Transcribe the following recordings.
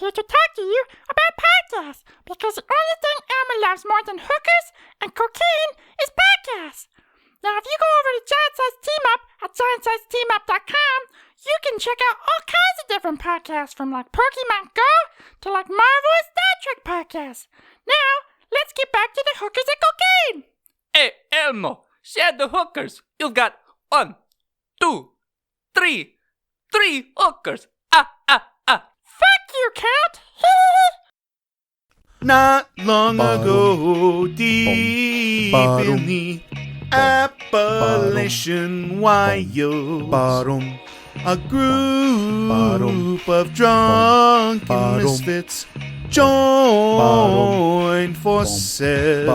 here to talk to you about podcasts, because the only thing Elmer loves more than hookers and cocaine is podcasts. Now, if you go over to Giant Size Team Up at giantsizeteamup.com, you can check out all kinds of different podcasts, from like Pokemon Go to like Marvel and Star Trek podcasts. Now, let's get back to the hookers and cocaine. Hey, Elmo, share the hookers. You've got 1, 2, 3 hookers. Fuck you, Count. Not long ago, deep in the Appalachian Wild, a group of drunken misfits joined forces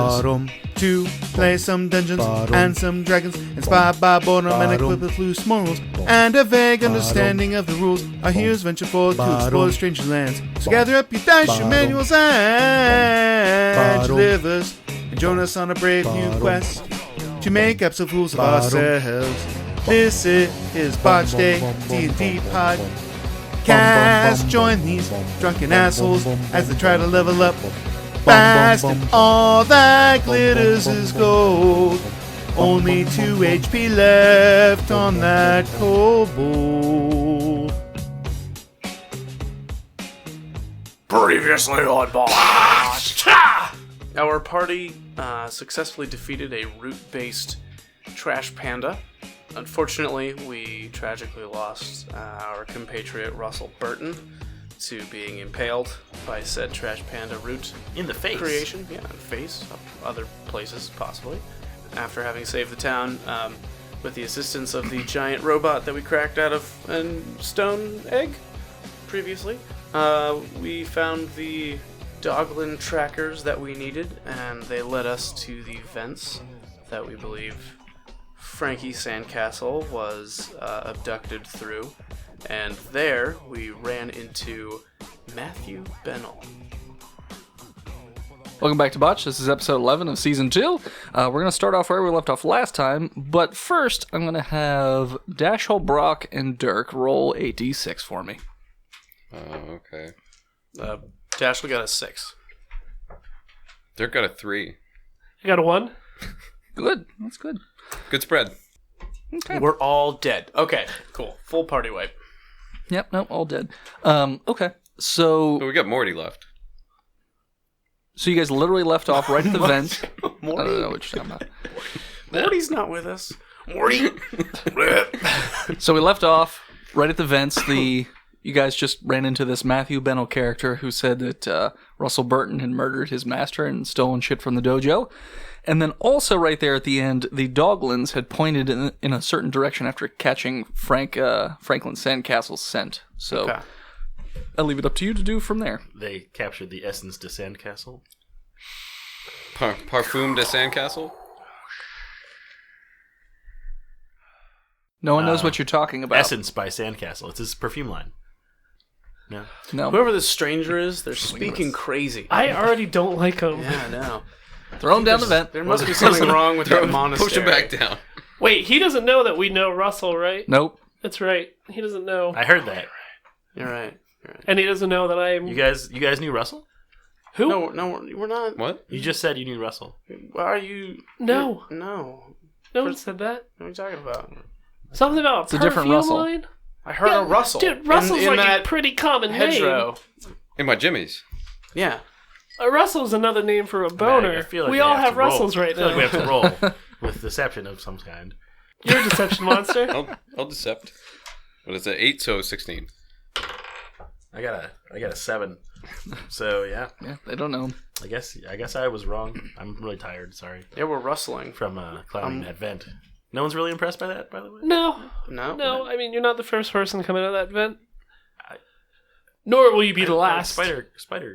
to play some dungeons and some dragons, inspired by boredom and equipped with loose morals and a vague understanding of the rules. Our heroes venture forth to explore stranger lands. So gather up your dice, your manuals, and your livers, and join us on a brave new quest to make episode fools of ourselves. This is Botch Day D&D Podcast. Join these drunken assholes as they try to level up fast, and all that glitters is gold. Only 2 HP left on that kobold. Previously on Botch. Our party successfully defeated a root-based trash panda. Unfortunately, we tragically lost our compatriot Russell Burton to being impaled by said trash panda root In the face. creation. Yeah, in the face, other places possibly. After having saved the town with the assistance of the giant robot that we cracked out of a stone egg previously, we found the Doglin trackers that we needed, and they led us to the vents that we believe Frankie Sandcastle was abducted through, and there we ran into Matthew Bennell. Welcome back to Botch. This is episode 11 of season 2. We're going to start off where we left off last time, but first I'm going to have Dashhole, Brock, and Dirk roll a d6 for me. Okay. Dashley got a 6. Dirk got a 3. You got a 1? Good. That's good. Good spread. Okay. We're all dead. Okay, cool. Full party wipe. Yep, no, all dead. Okay, so But we got Morty left. you guys literally left off right at the vent. Morty? I don't know what you're talking about. Morty's not with us. Morty! So we left off right at the vents. You guys just ran into this Matthew Bennell character who said that Russell Burton had murdered his master and stolen shit from the dojo. And then also right there at the end, the Doglins had pointed in a certain direction after catching Franklin Sandcastle's scent. So Okay. I'll leave it up to you to do from there. They captured the essence de Sandcastle. Parfum de Sandcastle? No one knows what you're talking about. Essence by Sandcastle. It's his perfume line. No. No. Whoever this stranger is, they're speaking crazy. I already don't like him. Yeah, I know. Throw him down the vent. There must be something wrong with that monastery. Push him back down. Wait, he doesn't know that we know Russell, right? Nope. That's right. He doesn't know. I heard that. You're right. And he doesn't know that I'm... You guys knew Russell? Who? No, we're not. What? You just said you knew Russell. Why are you... No. No. No one said that. What are you talking about? Something about It's a different perfume Russell. line? I heard a Russell. Dude, Russell's in like that a pretty common hedgerow. name. In my Jimmy's. Yeah. Russell's another name for a boner. I feel like we all have to roll. Russells right I feel now. like we have to roll with deception of some kind. You're a deception monster. I'll decept. But it's an 8, so 16. I got a 7. So yeah, Yeah, they don't know. I guess I was wrong. I'm really tired. Sorry Yeah, we're rustling. from climbing that vent. No one's really impressed by that, by the way. No. No? No, I mean, you're not the first person to come out of that vent. Nor will you be the last. Spider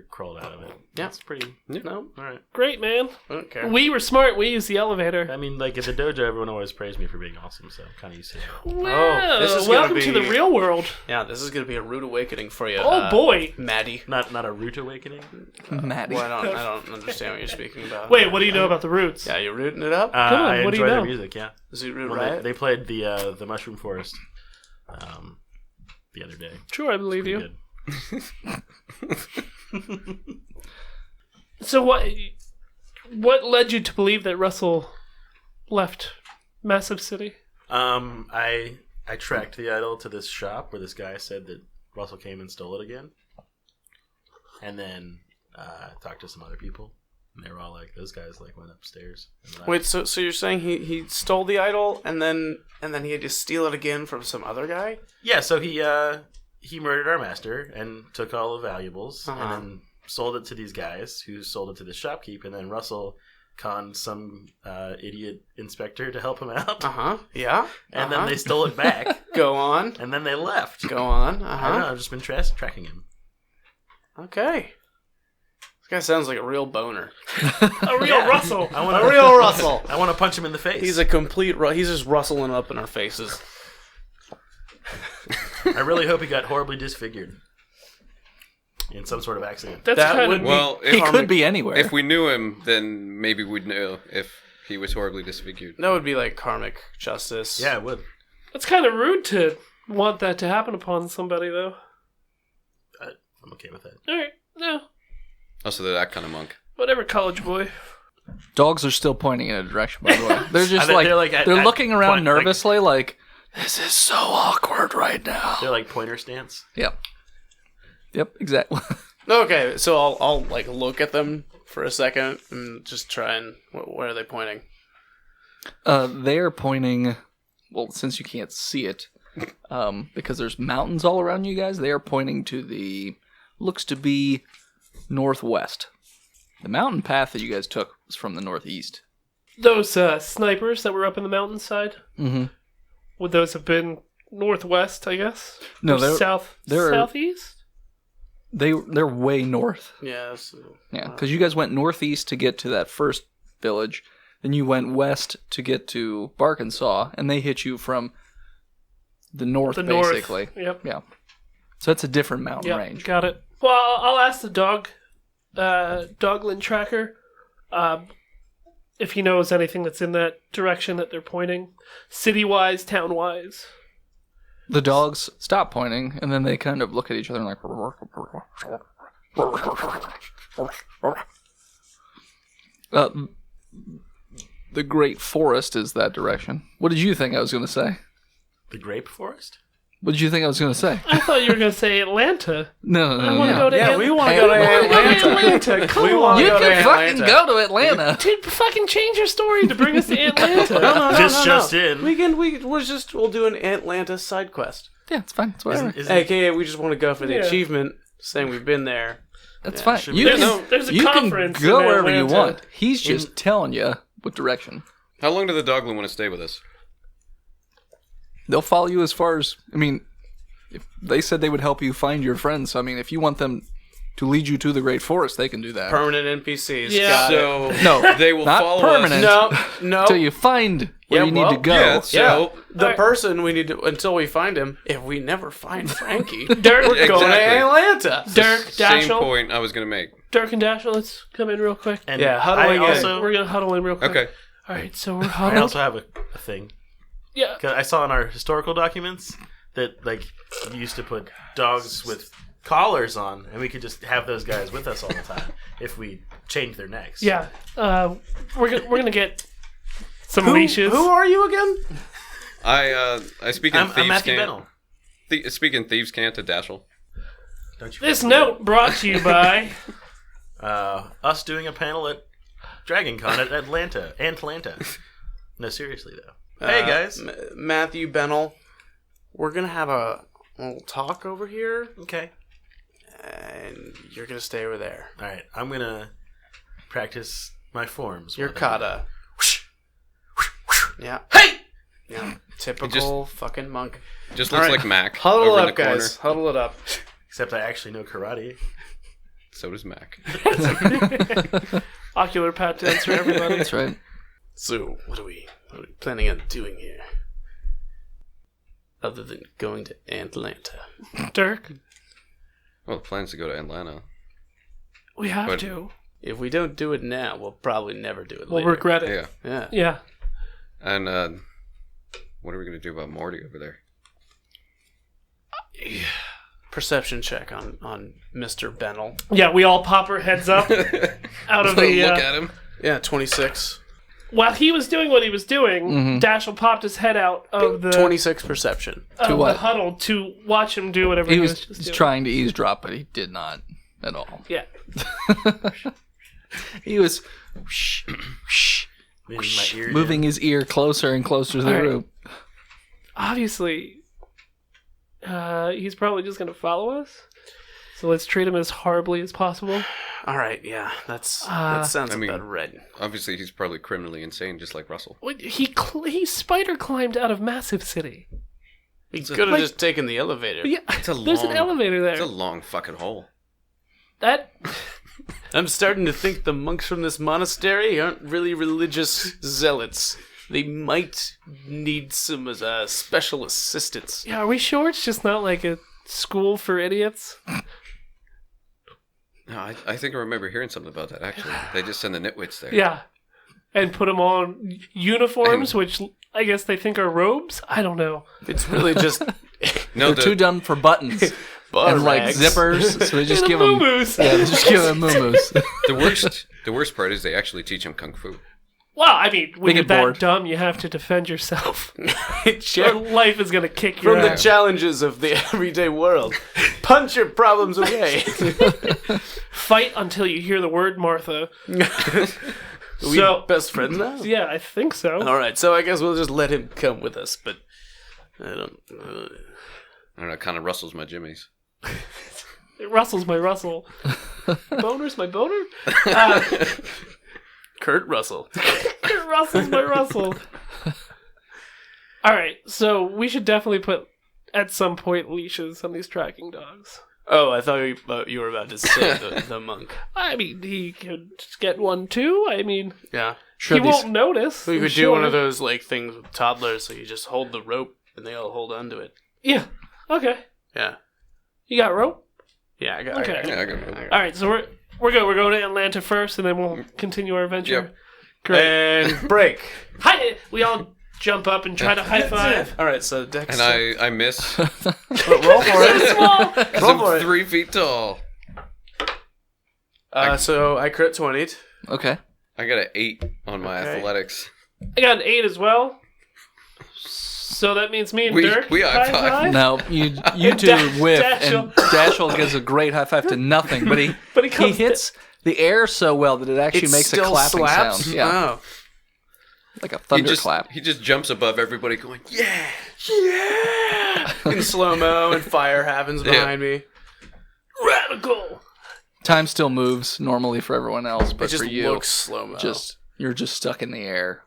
crawled out of it. Yeah. It's pretty. No? All right. Great, man. I don't care. We were smart. We used the elevator. I mean, like at the dojo, everyone always praised me for being awesome, so I'm kind of used to it. Wow. this is gonna Welcome to be- the real world. Yeah, this is going to be a rude awakening for you. Oh, boy. Maddie. Not a root awakening. Maddie. Well, I don't understand what you're speaking about. Wait, what do you know about the roots? Yeah, you're rooting it up? Come on, I what do you enjoy their know? music. Yeah. Is it Root Well, Riot? they played the Mushroom Forest the other day. Sure, I believe you. Good. So what led you to believe that Russell left Massive City? I tracked the idol to this shop where this guy said that Russell came and stole it again. And then talked to some other people. And they were all like, those guys like went upstairs. And left. Wait, so you're saying he stole the idol and then he had to steal it again from some other guy? Yeah, so he murdered our master and took all the valuables Uh-huh. and then sold it to these guys who sold it to the shopkeep, and then Russell conned some idiot inspector to help him out. Yeah. And then they stole it back, Go on. and then they left. Go on. I don't know, I've just been tracking him. Okay. This guy sounds like a real boner. A real Russell. I want A real Russell. I want to punch him in the face. He's a complete. He's just rustling up in our faces. I really hope he got horribly disfigured in some sort of accident. That's That kind would of be- Well, He if, could be anywhere. if we knew him, then maybe we'd know if he was horribly disfigured. That would be like karmic justice. Yeah, it would. That's kind of rude to want that to happen upon somebody, though. I'm okay with that. All right, no, Also, they're that kind of monk. whatever, college boy. Dogs are still pointing in a direction, by the way. They're just I like, bet they're like they're at looking around point, like- nervously like, this is so awkward right now. They're like pointer stance. Yep. Yep, exactly. Okay, so I'll like look at them for a second and just try and where are they pointing? They are pointing, well, since you can't see it, because there's mountains all around you guys, they are pointing to the, looks to be northwest. The mountain path that you guys took was from the northeast. Those snipers that were up in the mountainside, Mm-hmm. would those have been northwest, I guess? No, Or they're they're- southeast? they're way north. Yes. Yeah, because you guys went northeast to get to that first village, then you went west to get to Barkensaw, and they hit you from the north, The basically. north. Yep. Yeah. So it's a different mountain Yep. range. Got it. Well, I'll ask the Doglin tracker, if he knows anything that's in that direction that they're pointing, city-wise, town-wise. The dogs stop pointing, and then they kind of look at each other and like. The Great Forest is that direction. What did you think I was going to say? The grape forest? What did you think I was going to say? I thought you were going to say Atlanta. No. I want to go to Yeah, we want to Hey, go to we wanna go to Atlanta. Come We on. wanna You go to can fucking Atlanta. go to Atlanta. Dude, fucking change your story to bring us to Atlanta. No, Just in. We'll do an Atlanta side quest. Yeah, it's fine. It's whatever. Isn't AKA, we just want to go for the Yeah. achievement, saying we've been there. That's Yeah, fine. should You be- can, There's a you can conference go in wherever you Atlanta. want. He's just telling you what direction. How long do the Doglin want to stay with us? They'll follow you as far as, I mean, if they said they would help you find your friends. So, I mean, if you want them to lead you to the Great Forest, they can do that. Permanent NPCs. Yeah. Got it. So No, they will not follow permanent. us. No. Until you find where Yeah, you need well, to go. Yeah, so The person we need to, until we find him, if we never find Frankie, Dirk, we're going to Exactly. Atlanta. Dirk, same Dashel. point I was going to make. Dirk and Dashel, let's come in real quick. And Yeah, huddling I in. also, We're going to huddle in real quick. Okay. All right, so we're I huddled. also have a thing. Yeah. 'Cause I saw in our historical documents that like you used to put dogs with collars on, and we could just have those guys with us all the time if we change their necks. Yeah. We're gonna get some leashes. Who are you again? I speak in I'm thieves Matthew can't. Bennell. Speak in thieves can't to Dashel. Don't you This forget. note brought to you by. Us doing a panel at Dragon Con at Atlanta. No, seriously though. Hey guys. Matthew Bennell. We're going to have a little talk over here, Okay. and you're going to stay over there. All right. I'm gonna practice my forms. You're while I- kata. Yeah. Hey. Yeah. Typical fucking monk. Just All looks right. like Mac Huddle over up, in the corner. guys. Huddle it up. Except I actually know karate. So does Mac. Ocular pat dance for everybody. That's right. So, what are we planning on doing here? Other than going to Atlanta. Dirk, Well, the plan's to go to Atlanta. we have But- to. If we don't do it now, we'll probably never do it We'll later. regret it. Yeah. Yeah. Yeah. And what are we going to do about Morty over there? perception check on Mr. Bennell. Yeah, we all pop our heads up out of Look the. at him. Yeah, 26. While he was doing what he was doing, Dashel popped his head out of the 26 perception. of what? the huddle to watch him do whatever He was was just doing. trying to eavesdrop, but he did not at all. Yeah. He was whoosh, whoosh, In my ear, moving his ear closer and closer to the All right. room. Obviously, he's probably just going to follow us. So let's treat him as horribly as possible. All right, yeah, that sounds about right. Obviously, he's probably criminally insane, just like Russell. Wait, he spider climbed out of Massive City. He could have just taken the elevator. Yeah, It's a there's an long- elevator there. It's a long fucking hole. That I'm starting to think the monks from this monastery aren't really religious zealots. They might need some special assistance. yeah. Are we sure it's just not like a school for idiots? No, I think I remember hearing something about that, actually. They just send the nitwits there. Yeah, and put them on uniforms, which I guess they think are robes. I don't know. It's really just No, They're too dumb for buttons and like rags. zippers, so they just And give them. muumuus. Yeah, they just give them muumuus. the worst part is they actually teach him kung fu. Well, I mean, when They you're get that bored. dumb, you have to defend yourself. Or Check life is gonna kick your from the ass. challenges of the everyday world. Punch your problems away. Fight until you hear the word Martha. We So- best friends now? Yeah, I think so. All right, so I guess we'll just let him come with us, but I don't. I don't know, kind of rustles my jimmies. Russell's my Russell. Boner's my boner. Kurt Russell. Russell's my Russell. All right, so we should definitely put at some point leashes on these tracking dogs. Oh, I thought you were about to say the monk. I mean, he could get one too. I mean, Yeah. he won't notice. So you I'm could do one sure. of those like things with toddlers, so you just hold the rope and they all hold onto it. Yeah. Okay. Yeah. You got rope. Yeah, I got Okay. Yeah, I got it. All right, so we're good. We're going to Atlanta first, and then we'll continue our adventure. Yep. Great. And break. Hi. We all jump up and try to high five. All right, so Dex. And I miss. roll for it. Small. Because Roll for I'm it. 3 feet tall. So I crit 20. Okay. I got an 8 on my Okay. athletics. I got an 8 as well. So that means me and Dirk we high five. five. Now you two whiff, and Dashel gives a great high five to nothing, but he But he hits the air so well that it actually It makes a still clapping slaps? sound. Yeah, Oh. like a He just, thunderclap. he just jumps above everybody going, yeah! In slow mo, and fire happens behind me. Radical. Time still moves normally for everyone else, It but just for you, looks slow mo. you're just stuck in the air,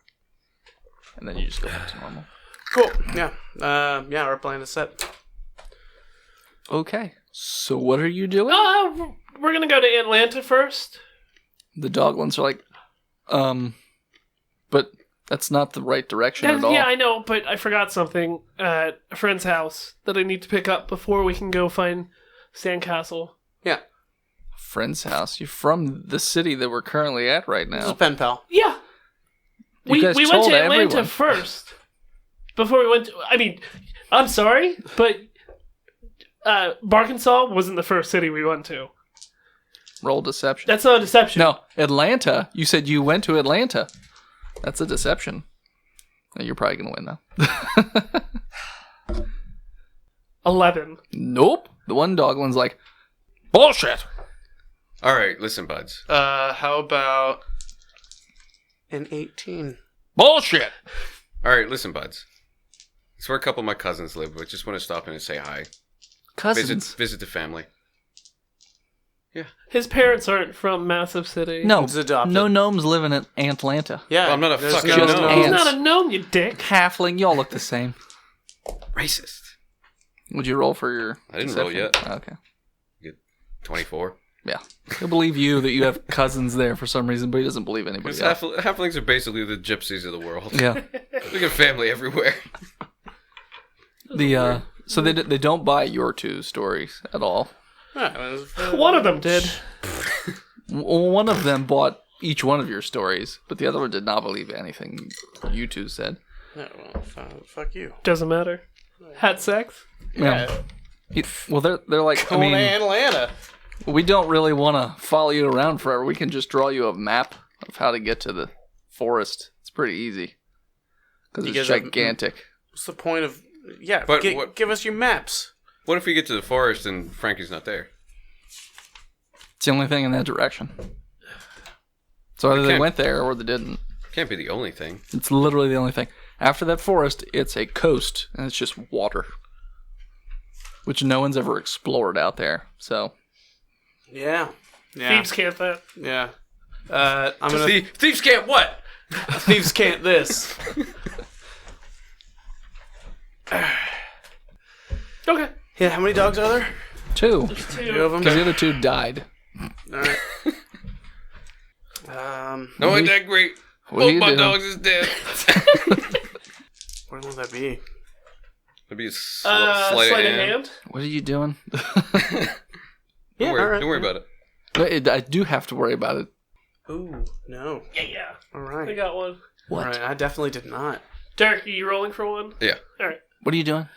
and then you just go back to normal. cool. Yeah. Yeah, we're playing the set. Okay, so what are you doing? We're gonna go to Atlanta first. The Doglins are like, but that's not the right direction at all. Yeah, I know, but I forgot something at a friend's house that I need to pick up before we can go find Sandcastle. Yeah. Friend's house. You're from the city that we're currently at right This is now. pen pal. Yeah. You We guys went told to Atlanta everyone. first. Before we went to, I mean, I'm sorry, but Barkansas wasn't the first city we went to. Roll deception. That's not a deception. No, Atlanta. You said you went to Atlanta. That's a deception. You're probably gonna win though. 11. Nope. The one Doglin's like, bullshit. Alright, listen, buds. How about an 18? Bullshit. Alright, listen, buds. It's where a couple of my cousins live, but just want to stop in and say hi. Cousins. Visit the family. His parents aren't from Massive City. No, It's adopted. no gnomes live in Atlanta. Yeah. Well, I'm not a there's fucking no- gnome. He's Ants. not a gnome, you dick. Halfling, y'all look the same. Racist. Would you roll for your? I didn't roll deception? yet. Okay. 24. Yeah, he'll believe you that you have cousins there for some reason, but he doesn't believe anybody Because else. halflings are basically the gypsies of the world. Yeah. We got family everywhere. So they don't buy your two stories at all. One of them did. One of them bought each one of your stories, but the other one did not believe anything you two said. Yeah, well, fuck you. Doesn't matter. Had sex? Yeah. Well, they're like, I mean, Atlanta. we don't really want to follow you around forever. We can just draw you a map of how to get to the forest. It's pretty easy because You it's guys have- gigantic. What's the point of? Yeah, But give us your maps. What if we get to the forest and Frankie's not there? It's the only thing in that direction. So either they can't- went there or they didn't. Can't be the only thing. It's literally the only thing. After that forest, it's a coast and it's just water, which no one's ever explored out there. So Yeah. Thieves can't that. Yeah. I'm gonna. Thieves can't what? Thieves can't this. Okay. Yeah. How many dogs are there? 2, Two of them. because the other 2 died. All right. No, ain't that great. What are Both you my doing? dogs is dead. Where will that be? That'd be a Sleight of hand. What are you doing? Don't worry, all right. don't worry about it. I do have to worry about it. Ooh, no. Yeah. All I right. got one. What? All right. I definitely did not. Derek, are you rolling for one? Yeah. All right. What are you doing?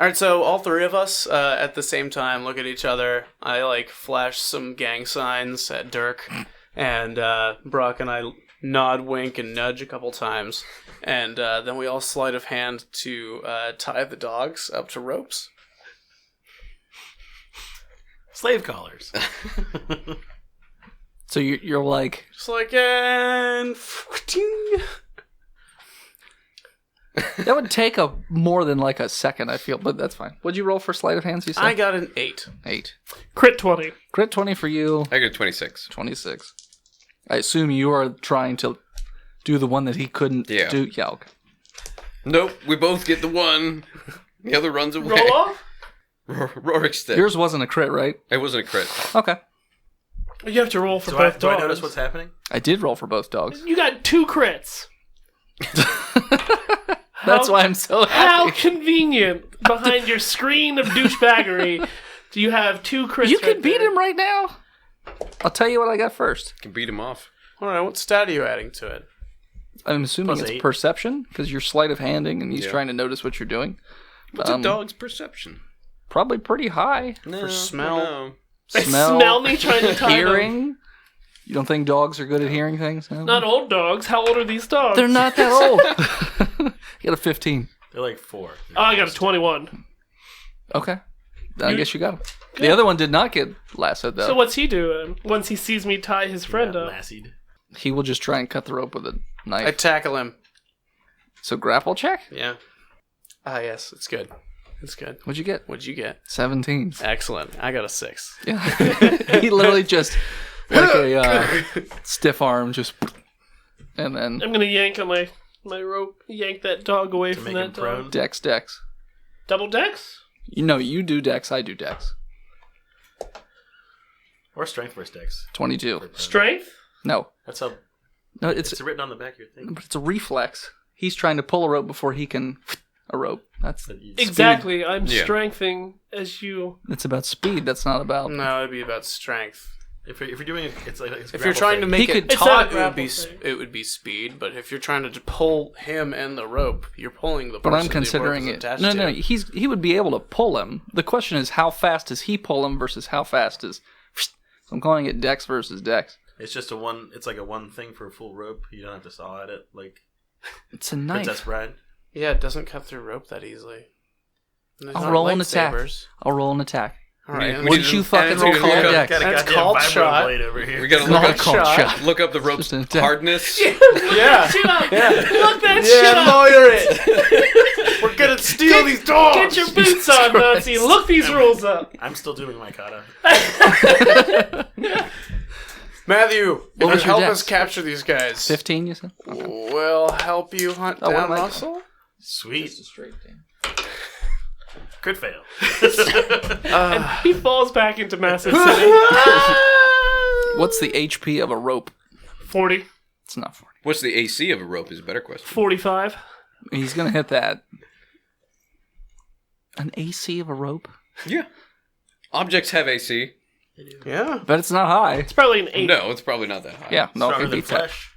All right. So all three of us at the same time look at each other. I flash some gang signs at Dirk, and Brock and I nod, wink, and nudge a couple times, and then we all sleight of hand to tie the dogs up to ropes. Slave collars. So you're like, Just and that would take more than like a second, I feel, but that's fine. What'd you roll for sleight of hands, you said? I got an 8. 8. Crit 20. Crit 20 for you, I got 26. 26. I assume you are trying to do the one that he couldn't Yeah. do. Yeah, okay. Nope, we both get the one. The other runs away. Roll off? Rorik's dead. Yours wasn't a crit, right? It wasn't a crit. Okay. You have to roll for Do I both notice dogs. what's happening? I did roll for both dogs. You got 2 crits. That's why I'm so How happy. convenient. Behind your screen of douchebaggery, do you have 2 crits? You can right beat there? him right now. I'll tell you what I got first. Can beat him off. All right. What stat are you adding to it? I'm assuming Plus it's 8. perception, because you're sleight of handing and he's Yeah. trying to notice what you're doing. What's a dog's perception? Probably pretty high. No, smell? no. They Smell, smell me trying to tie them. hearing. You don't think dogs are good at hearing things? No? Not old dogs. How old are these dogs? They're not that old. You got a 15. They're like 4. Oh, I got a 21. Okay. Then I guess you got him. The other one did not get lassoed, though. So what's he doing once he sees me tie his friend up? Lassied. He will just try and cut the rope with a I knife. tackle him. So grapple check? Yeah. Ah, yes. It's good. It's good. What'd you get? What'd you get? 17. Excellent. I got a 6. Yeah. He literally just, like a stiff arm, just... And then I'm gonna yank on my rope, yank that dog away To from make him that dog. prone. dex. Double dex? You know, you do dex, I do dex. Or strength versus dex. 22. Strength? No. That's how No, it's written on the back of your thing. but it's a reflex. He's trying to pull a rope before he can a rope. That's Exactly. I'm Yeah. strengthening as you. it's about speed. That's not about. No, it'd be about strength. If you're doing it, it's like it's a If you're grapple trying to thing. make He it could- It's not a taut, grapple thing. it would be speed. But if you're trying to pull him and the rope, you're pulling the But person I'm considering the rope it. is attached No, to. no, he would be able to pull him. The question is, how fast does he pull him versus how fast is? So I'm calling it dex versus dex. It's just a one. It's like a one thing for a full rope. You don't have to saw at it like It's a knife. Princess Bride. Yeah, it doesn't cut through rope that easily. And there's I'll not roll an attack. lightsabers. I'll roll an attack. All right. We Would need you to- fucking and roll it's for your gonna dex? Got a That's goddamn called vibro shot. blade over here. We gotta It's look not up, a called shot. look up the rope's Just an attack. hardness. Yeah. Shut up! Look that shit up! lawyer it. We're gonna steal these dogs. Get your boots on, Nazi. Look these rules up. I'm still doing my kata. Matthew, What was your help dex? us capture these guys. 15, you said? We'll help you hunt Oh, what down am I- Russell. Sweet. Crit fail. He falls back into Massive City. What's the HP of a rope? 40, It's not 40. What's the AC of a rope is a better question. 45. He's gonna hit that. An AC of a rope? Yeah. Objects have AC. Yeah. But it's not high. It's probably an 8. No, it's probably not that high. Yeah, no, Stronger it than beats that. flesh.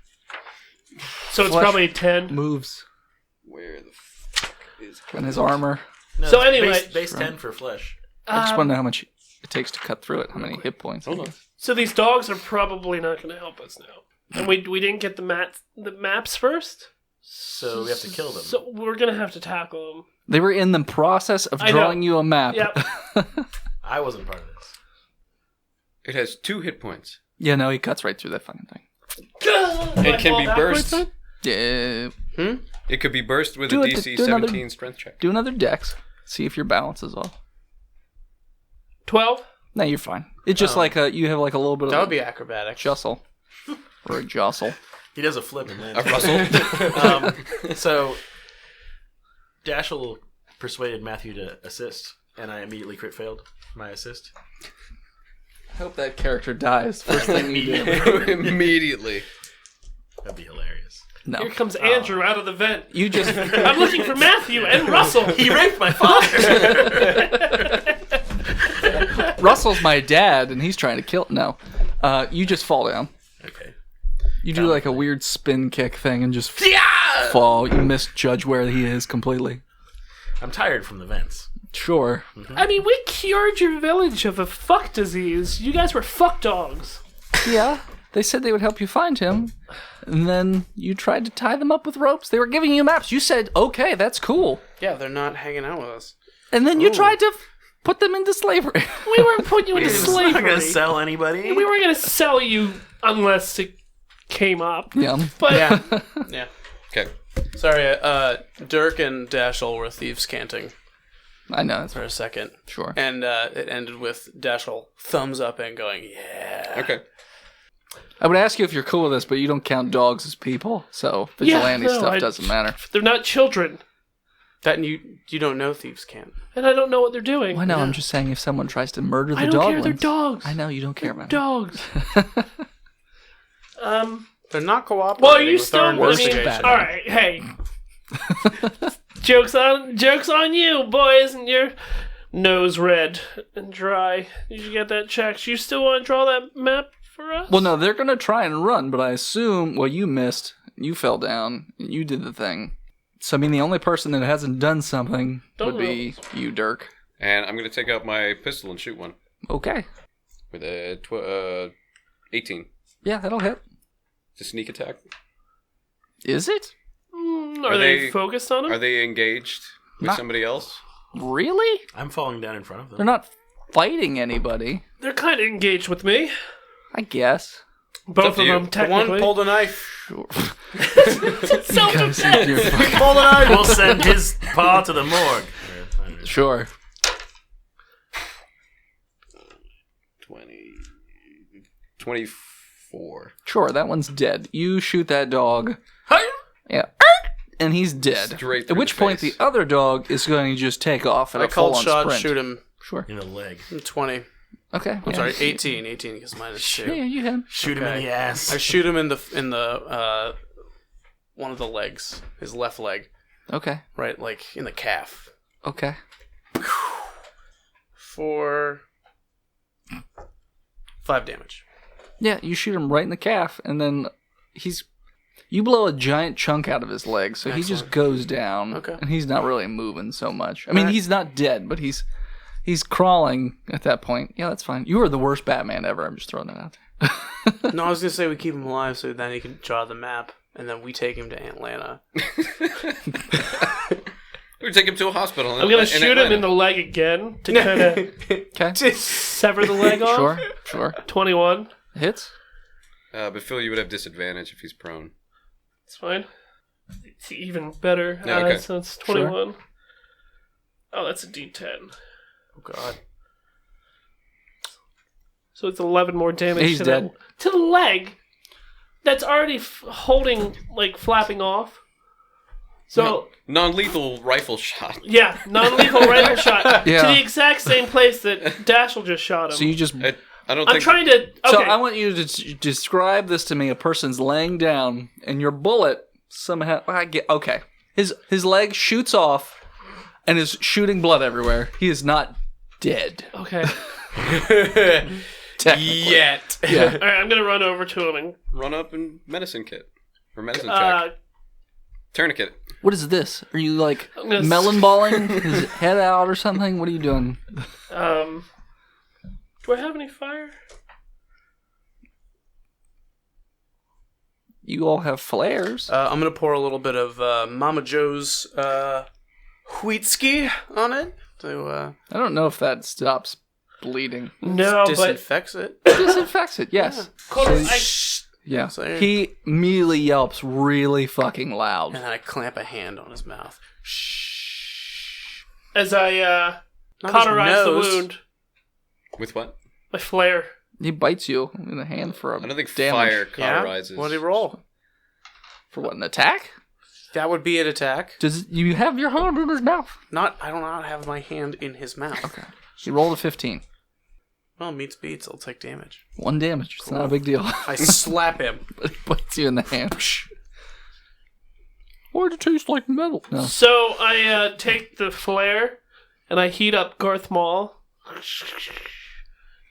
So it's Flesh. probably a 10. Moves. Where the fuck is And his armor. No, So it's anyway- base 10 for flesh. I just want to know how much it takes to cut through it. How many hit points? Hold on. So these dogs are probably not going to help us now. And we didn't get the maps first? So we have to kill them. So we're going to have to tackle them. They were in the process of I know. drawing you a map. Yep. I wasn't part of this. It has 2 hit points. Yeah, no, he cuts right through that fucking thing. It can be burst. Yeah. It could be burst with Do a it- DC do another- 17 strength check. Do another dex. See if your balance is off. 12? No, you're fine. It's just like you have like a little bit That of would be acrobatics. jostle. Or a jostle. He does a flip and A then. rustle. So Dashel persuaded Matthew to assist, and I immediately crit failed my assist. I hope that character dies. First thing you do. Immediately. That'd be hilarious. No. Here comes Andrew out of the vent. You just I'm looking for Matthew and Russell. He raped my father. Russell's my dad and he's trying to kill no. You just fall down. Okay. You do like a weird spin kick thing and just fall. You misjudge where he is completely. I'm tired from the vents. Sure. I mean, we cured your village of a fuck disease. You guys were fuck dogs. Yeah. They said they would help you find him. And then you tried to tie them up with ropes. They were giving you maps. You said, okay, that's cool. Yeah, they're not hanging out with us. And then you tried to put them into slavery. We weren't putting you into He's not slavery. gonna sell anybody. We weren't going to sell you unless it came up. Yeah. But Yeah. Yeah. Okay. Sorry, Dirk and Dashel were thieves canting I know. That's for a second. sure. And it ended with Dashel thumbs up and going, yeah. Okay. I would ask you if you're cool with this, but you don't count dogs as people, so vigilante no, stuff I- doesn't matter. they're not children. That and you don't know thieves can't. And I don't know what they're doing. Well, no, I'm just saying if someone tries to murder the I don't care. doglins- They're dogs. I know you don't care about it. Dogs. They're not cooperating Well, are you with still? our I mean, investigation. all right. Hey, jokes on you, boys, and your nose red and dry. Did you get that checked? You still want to draw that map for us? Well, no, they're gonna try and run, but I assume you missed. You fell down. You did the thing. So I mean, the only person that hasn't done something Don't would be you, Dirk. And I'm going to take out my pistol and shoot one Okay. with a 18. Yeah, that'll hit. It's a sneak attack. Is it Are they focused on him? Are they engaged with Not- somebody else? really? I'm falling down in front of They're them. not fighting anybody. They're kind of engaged with me. I guess. Both to of you. them, The The one technically. pulled a knife. Self-defense. You're fucking- Paul and I will send his paw to the morgue. Sure. 24. Sure, that one's dead. You shoot that dog. Yeah. And he's dead. Straight At through which the point face. the other dog is going to just take off at I a full called on shot, sprint. shoot him. Sure. In the leg. 20. Okay. I'm sorry, 18 because minus 2. Yeah, you can. Shoot him in the ass. I shoot him in the one of the legs, his left leg, Okay. right, like in the calf. Okay. For 5 damage. Yeah, you shoot him right in the calf, and then you blow a giant chunk out of his leg, so he just Excellent. goes down. Okay. And he's not really moving so much. I mean, Alright. he's not dead, but he's crawling at that point. Yeah, that's fine. You are the worst Batman ever. I'm just throwing that out there. No, I was gonna say we keep him alive so then he can draw the map, and then we take him to Atlanta. We take him to a hospital. I'm going to shoot him in the leg again to kind of Okay. sever the leg off. Sure. 21. Hits? but Phil, you would have disadvantage if he's prone. It's fine. It's even better. Yeah, okay. So it's 21. Oh, that's a D10. Oh God. So it's 11 more damage He's to dead. to the leg that's already holding, like, flapping off. So, Non-lethal rifle shot. yeah, non-lethal rifle shot Yeah. to the exact same place that Dashel just shot him. So you just... I don't I'm think. trying to... Okay. So I want you to describe this to me. A person's laying down, and your bullet somehow... Okay. His leg shoots off, and is shooting blood everywhere. He is not dead. Okay. Technically. Yet. Yeah. All right, I'm going to run over to him and... Run up and medicine kit. Or medicine check. Tourniquet. What is this? Are you like I'm gonna melon balling his head out or something? What are you doing? Do I have any fire? You all have flares. I'm gonna pour a little bit of Mama Joe's wheatski on it to I don't know if that stops bleeding. No, but disinfects it. Disinfects it, yes. Yeah. So- He immediately yelps really fucking loud. And then I clamp a hand on his mouth. as I Not cauterize his the nose. wound, With what? my flare. He bites you in the hand for a I don't think damage. fire Yeah? cauterizes. What did he roll? For what, an attack? That would be an attack. Does you have your hand in his mouth? I do not have my hand in his mouth. Okay. He rolled a 15. Well, meets beats. I'll take damage. 1 damage. It's not a big deal. I slap him. But it bites you in the hand. Why'd it taste like metal? No. So I take the flare and I heat up Garth Maul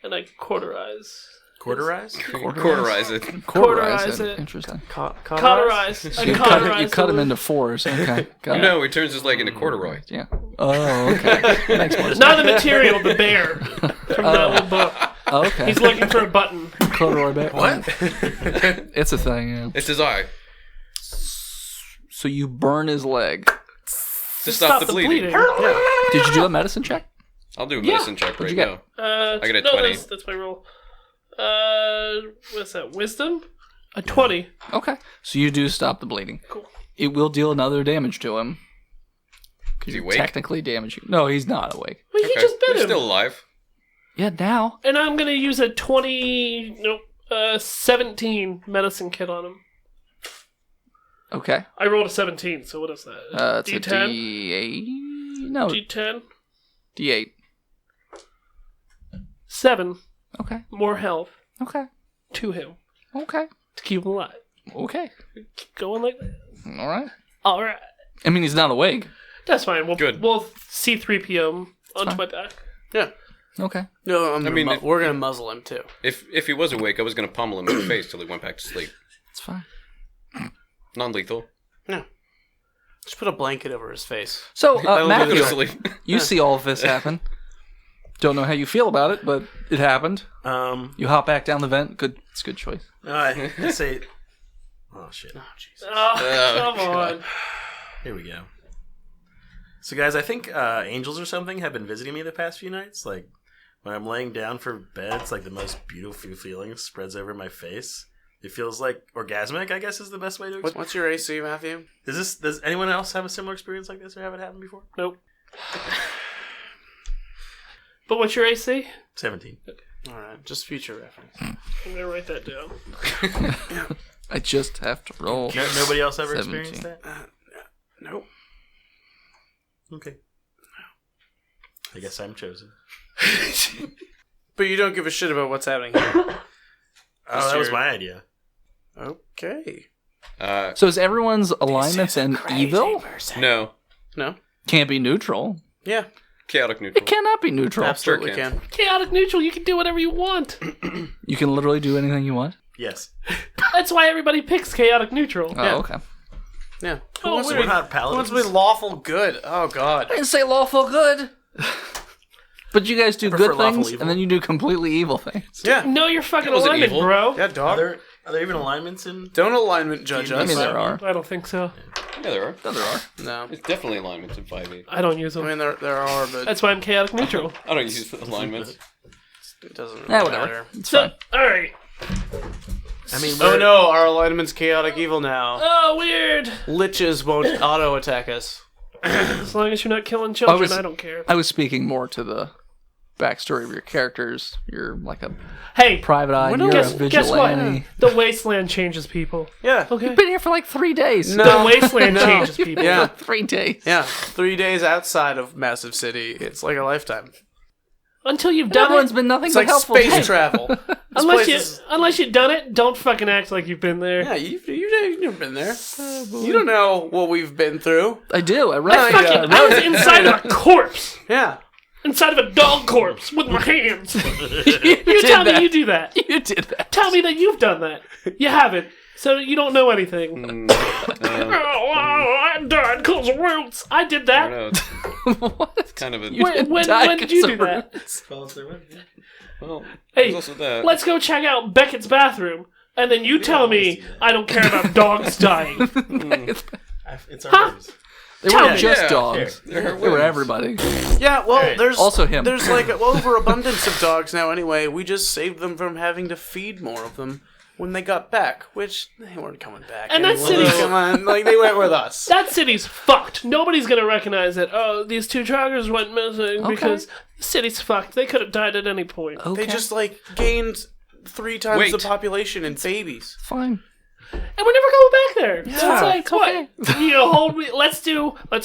and I cauterize. Quarterize? Cauterize it. Cauterize it. Interesting. Cauterize. I You cauterize cut the him wound. into 4s. Okay. Got it. No, he turns his leg into corduroy. Yeah. Oh, okay. Makes more sense. Not the material, the bear from that little book. Oh, okay. He's looking for a button. Corduroy bear. What? It's a thing, yeah. It's his eye. So you burn his leg. To stop the bleeding. Did you do a medicine check? I'll do a medicine check right you get? now. I got a no, 20. That's my roll. What's that? Wisdom? A 20. Okay. So you do stop the bleeding. Cool. It will deal another damage to him. Is he You awake? technically damage you. No, he's not awake. Well, he just bit He's him. still alive. Yeah, now. And I'm gonna use a 17 medicine kit on him. Okay. I rolled a 17, so what is that? It's a D10? D8. No, D10? D8. 7. Okay. More health Okay. to him Okay. to keep him alive. Okay. Keep going like that. All right. Alright. I mean, he's not awake. That's fine. Good. We'll C3PO him onto fine. my back. Yeah. Okay. No, mean, we're gonna muzzle him too. If he was awake, I was going to pummel him in the face till he went back to sleep. It's fine. Non-lethal. No. Just put a blanket over his face. So, That'll do Matthew, the sleep. you see all of this happen. Don't know how you feel about it, but it happened. You hop back down the vent. Good. It's a good choice. I say... Oh, shit. Oh, come on. Here we go. So, guys, I think angels or something have been visiting me the past few nights. Like, when I'm laying down for bed, it's like the most beautiful feeling spreads over my face. It feels like orgasmic, I guess is the best way to explain. What's your AC, Matthew? Does anyone else have a similar experience like this or have it happened before? Nope. But what's your AC? 17. All right, just future reference. I'm gonna write that down. I just have to roll. Nobody else ever 17. experienced that? Nope. Okay. I guess I'm chosen. But you don't give a shit about what's happening here. Oh, that was my idea. Okay. So is everyone's alignments in evil? No. No. Can't be neutral. Yeah. Chaotic neutral. It cannot be neutral. Absolutely Sure can. can. Chaotic neutral, you can do whatever you want. You can literally do anything you want. Yes. That's why everybody picks chaotic neutral. Oh, okay. Yeah. Oh, wants to we're be- not Who wants paladins. to be lawful good? Oh God. I didn't say lawful good. But you guys do prefer good lawful things, evil. and then you do completely evil things. Yeah. Know your fucking wasn't alignment, evil. bro. Yeah, dog. Are there even alignments in... Don't alignment judge I us. mean, there are. I don't think so. Yeah, there are. No, there are. No. There's definitely alignments in 5e. I don't use I them. mean, there are, but That's why I'm chaotic neutral. I don't use alignments. it doesn't really Yeah, whatever. matter. It's So, fine. alright. I mean, Oh no, our alignment's chaotic evil now. Oh, weird. Liches won't auto attack us. As long as you're not killing children, was- I don't care. I was speaking more to the backstory of your characters. You're like a Hey, private eye. Well, You're guess, a guess what? vigilante. The wasteland changes people. Yeah. Okay. You've been here for like 3 days. No. The wasteland changes people. Yeah. 3 days. Yeah. 3 days outside of Massive City, it's like a lifetime. Until you've done Everyone's it. been nothing It's but like helpful. space Hey, travel. This Unless place you've done it, don't fucking act like you've been there. Yeah, you've never been there. You don't know what we've been through. I do. I read. Fucking, I was inside of a corpse. Yeah. Inside of a dog corpse with my hands. you You did tell that. me you do that. You did that. Tell me that you've done that. You haven't. So you don't know anything. Dad calls roots. I did I that. don't know. What? It's kind of a. When did you do that? Well, Hey, there's also that. let's go check out Beckett's bathroom. And then you tell me I don't care about dogs dying. It's Huh? our news. They Tell weren't me. just Yeah, dogs. here. They're They were wins. everybody. Yeah, well, Hey. there's Also him. There's like an overabundance of dogs now. Anyway, we just saved them from having to feed more of them when they got back, which they weren't coming back. And that anyway. city's- Come on, like they went with us. That city's fucked. Nobody's gonna recognize that. Oh, these 2 joggers went missing because the city's fucked. They could have died at any point. Okay. They just like gained 3 times Wait. the population in babies. Fine. And we're never going back there. So Yeah, it's like, what? You know, hold me. Let's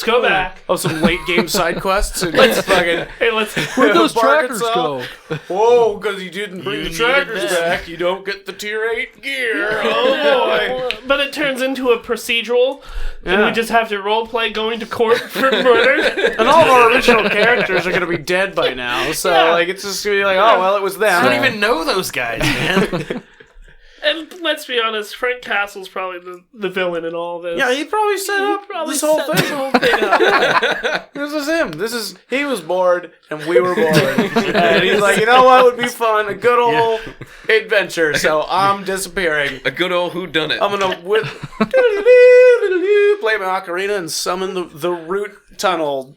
go back. Oh, some late game side quests and fucking. Hey, let's. Where'd those Bargains trackers go? Whoa, because you didn't bring You the needed trackers them. back, you don't get the tier 8 gear. Oh boy. But it turns into a procedural, and Yeah. we just have to roleplay going to court for murder. And all of our original characters are gonna be dead by now, so Yeah. like it's just gonna be like, oh well, it was them. I don't even know those guys, man. And let's be honest, Frank Castle's probably the villain in all this. Yeah, he probably set up probably this whole set thing. this whole thing up. This is him. He was bored and we were bored. And he's like, you know what would be fun? A good old adventure. So I'm disappearing. A good old whodunit. I'm gonna play my ocarina and summon the root tunnel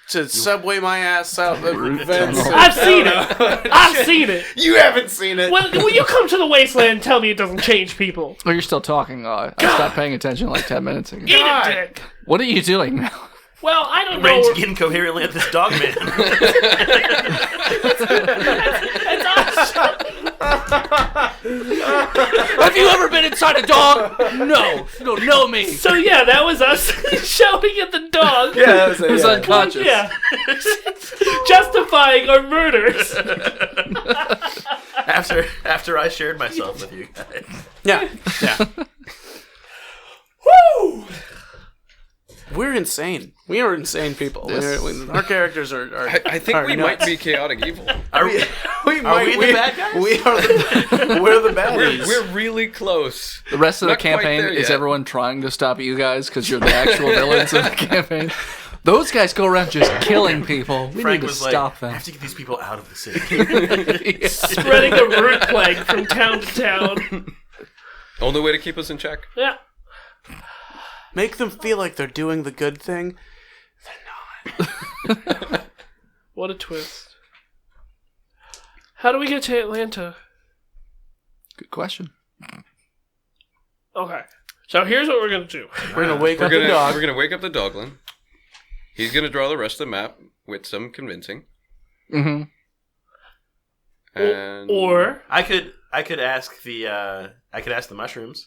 to subway my ass out the vents. I've seen it. I've seen it. You haven't seen it. When you come to the wasteland and tell me it doesn't change people, Oh, you're still talking. I stopped paying attention like 10 minutes ago. eat it, dick. What are you doing now? Well, I don't Rage know. incoherently at this dog man. Have you ever been inside a dog? No. You don't know me. So yeah, that was us shouting at the dog. Yeah, that was it. It was Yeah. unconscious. Yeah. Justifying our murders. after I shared myself with you guys. Yeah. Yeah. Woo! We're insane. We are insane people. Our characters are I think are we nuts. might be chaotic evil. Are we the bad guys? We're the baddies. We're really close. The rest of the Not quite campaign there is yet. everyone trying to stop you guys because you're the actual villains of the campaign. Those guys go around just killing people. We Frank need to was like, stop I them. have to get these people out of the city. Spreading the root plague from town to town. Only way to keep us in check. Yeah. Make them feel like they're doing the good thing. What a twist. How do we get to Atlanta? Good question. Okay. So here's what we're gonna do. We're gonna wake We're up the gonna dog. we're gonna wake up the doglin. He's gonna draw the rest of the map with some convincing. Mm-hmm. And Or I could ask the mushrooms.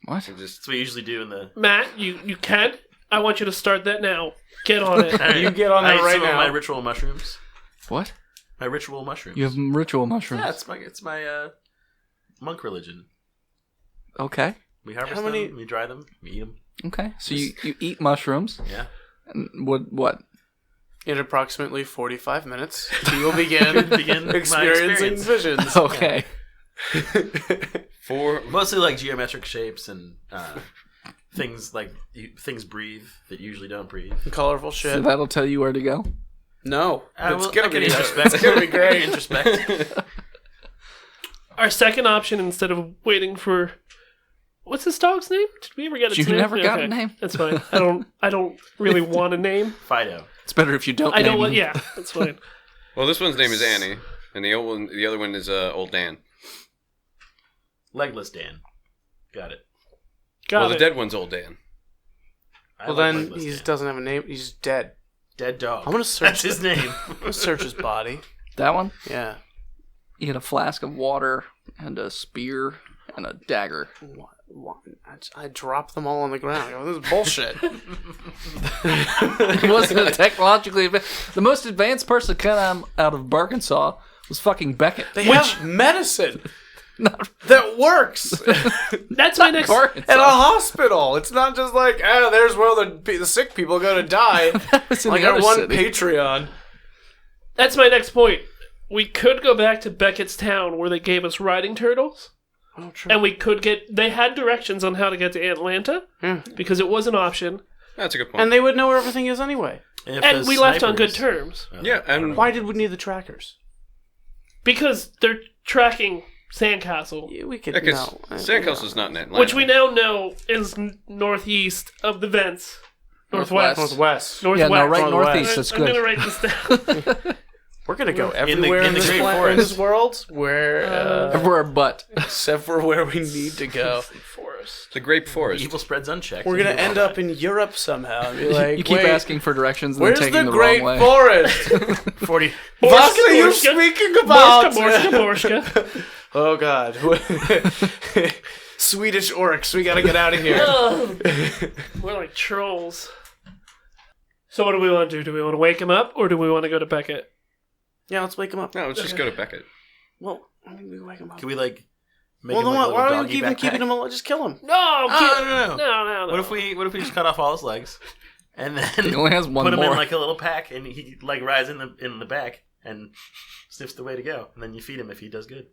What? just That's what we usually do in the. Matt, you can. I want you to start that now. Get on it. You get on that I ate right some of now. my ritual mushrooms. What? My ritual mushrooms. You have ritual mushrooms. Yeah, it's my monk religion. Okay. We harvest How many- them, we dry them, we eat them. Okay. So you eat mushrooms. Yeah. And what? In approximately 45 minutes, you will begin my experiencing experience. visions. Okay. for Mostly like geometric shapes and things like things breathe that usually don't breathe. Colorful So shit. that'll tell you where to go. No, it's I gonna can be introspect. It's gonna be great. Introspect. Our second option, instead of waiting for, what's this dog's name? Did we ever get its You name? never got a name? That's fine. I don't really want a name. Fido. It's better if you don't. I don't name want. them. Yeah, that's fine. well, this one's name is Annie, and the other one is Old Dan. Legless Dan. Got it. Got well, it. the dead one's Old Dan. I Well, like then Legless he Dan. doesn't have a name. He's dead. Dead dog. I'm gonna search. That's his name. I'm gonna search his body. That one. Yeah. You get a flask of water and a spear and a dagger. What? I dropped them all on the ground. I go, this is bullshit. It wasn't technologically the most advanced person come out of Arkansas was fucking Beckett. They have medicine that works That's my next. Arkansas. at a hospital. It's not just like, there's where the sick people go to die. It's in Like the our other one city. Patreon. That's my next point. We could go back to Beckett's town where they gave us riding turtles, Oh, true. And we could get... They had directions on how to get to Atlanta, because it was an option. That's a good point. And they would know where everything is anyway. And we left on good terms. yeah, and Why did we need the trackers? Because they're tracking Sandcastle, Yeah, we could because know. Sandcastle's not in Atlanta. which we now know is northeast of the vents. Northwest. Northwest. Yeah, no, right Northwest. northeast. That's I'm good. going to write this down. We're gonna go the- everywhere in the this Great in Forest. this world where Everywhere but. except for where we need to go. Forest. the Grape Forest. Evil spreads unchecked. We're gonna end up in Europe somehow. And be like, You keep wait, asking for directions and then where's taking the the Great wrong way. Forest? 40. What are you Borska. speaking about? Borska. Oh God. Swedish orcs. We gotta get out of here. We're like trolls. So what do we want to do? Do we want to wake him up, or do we want to go to Beckett? Yeah, let's wake him up. No, let's just go to Beckett. Well, I mean, we wake him up. Can we make Well, him then like a why little are we doggy even backpack? keeping him alive? Just kill him. No, Oh, no. no. What if we just cut off all his legs, and He then only has one put him more. in like a little pack, and he like rides in the back and sniffs the way to go, and then you feed him if he does good.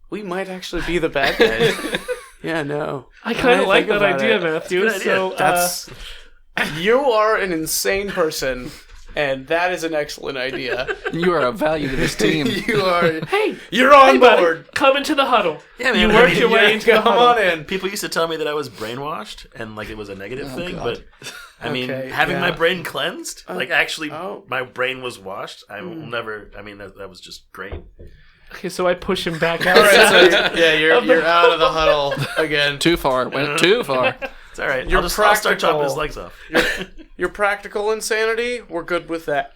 We might actually be the bad guys. Yeah, no. I kind of like think that about idea, it. Matthew. It's a good So idea. That's you are an insane person, and that is an excellent idea. You are a value to this team. You are. hey, You're on hey, buddy, board. come into the huddle. Yeah, You man, worked I mean, your way yeah, into the Come huddle. on in. People used to tell me that I was brainwashed and like it was a negative thing, God. but I mean, Okay, having yeah. my brain cleansed, like actually oh. my brain was washed. I will never. I mean, that was just great. Okay, so I push him back out. All right, so yeah, you're out of the huddle again. Too far. Went too far. It's all right. You're I'll start practical. chopping his legs off. Your practical insanity, we're good with that.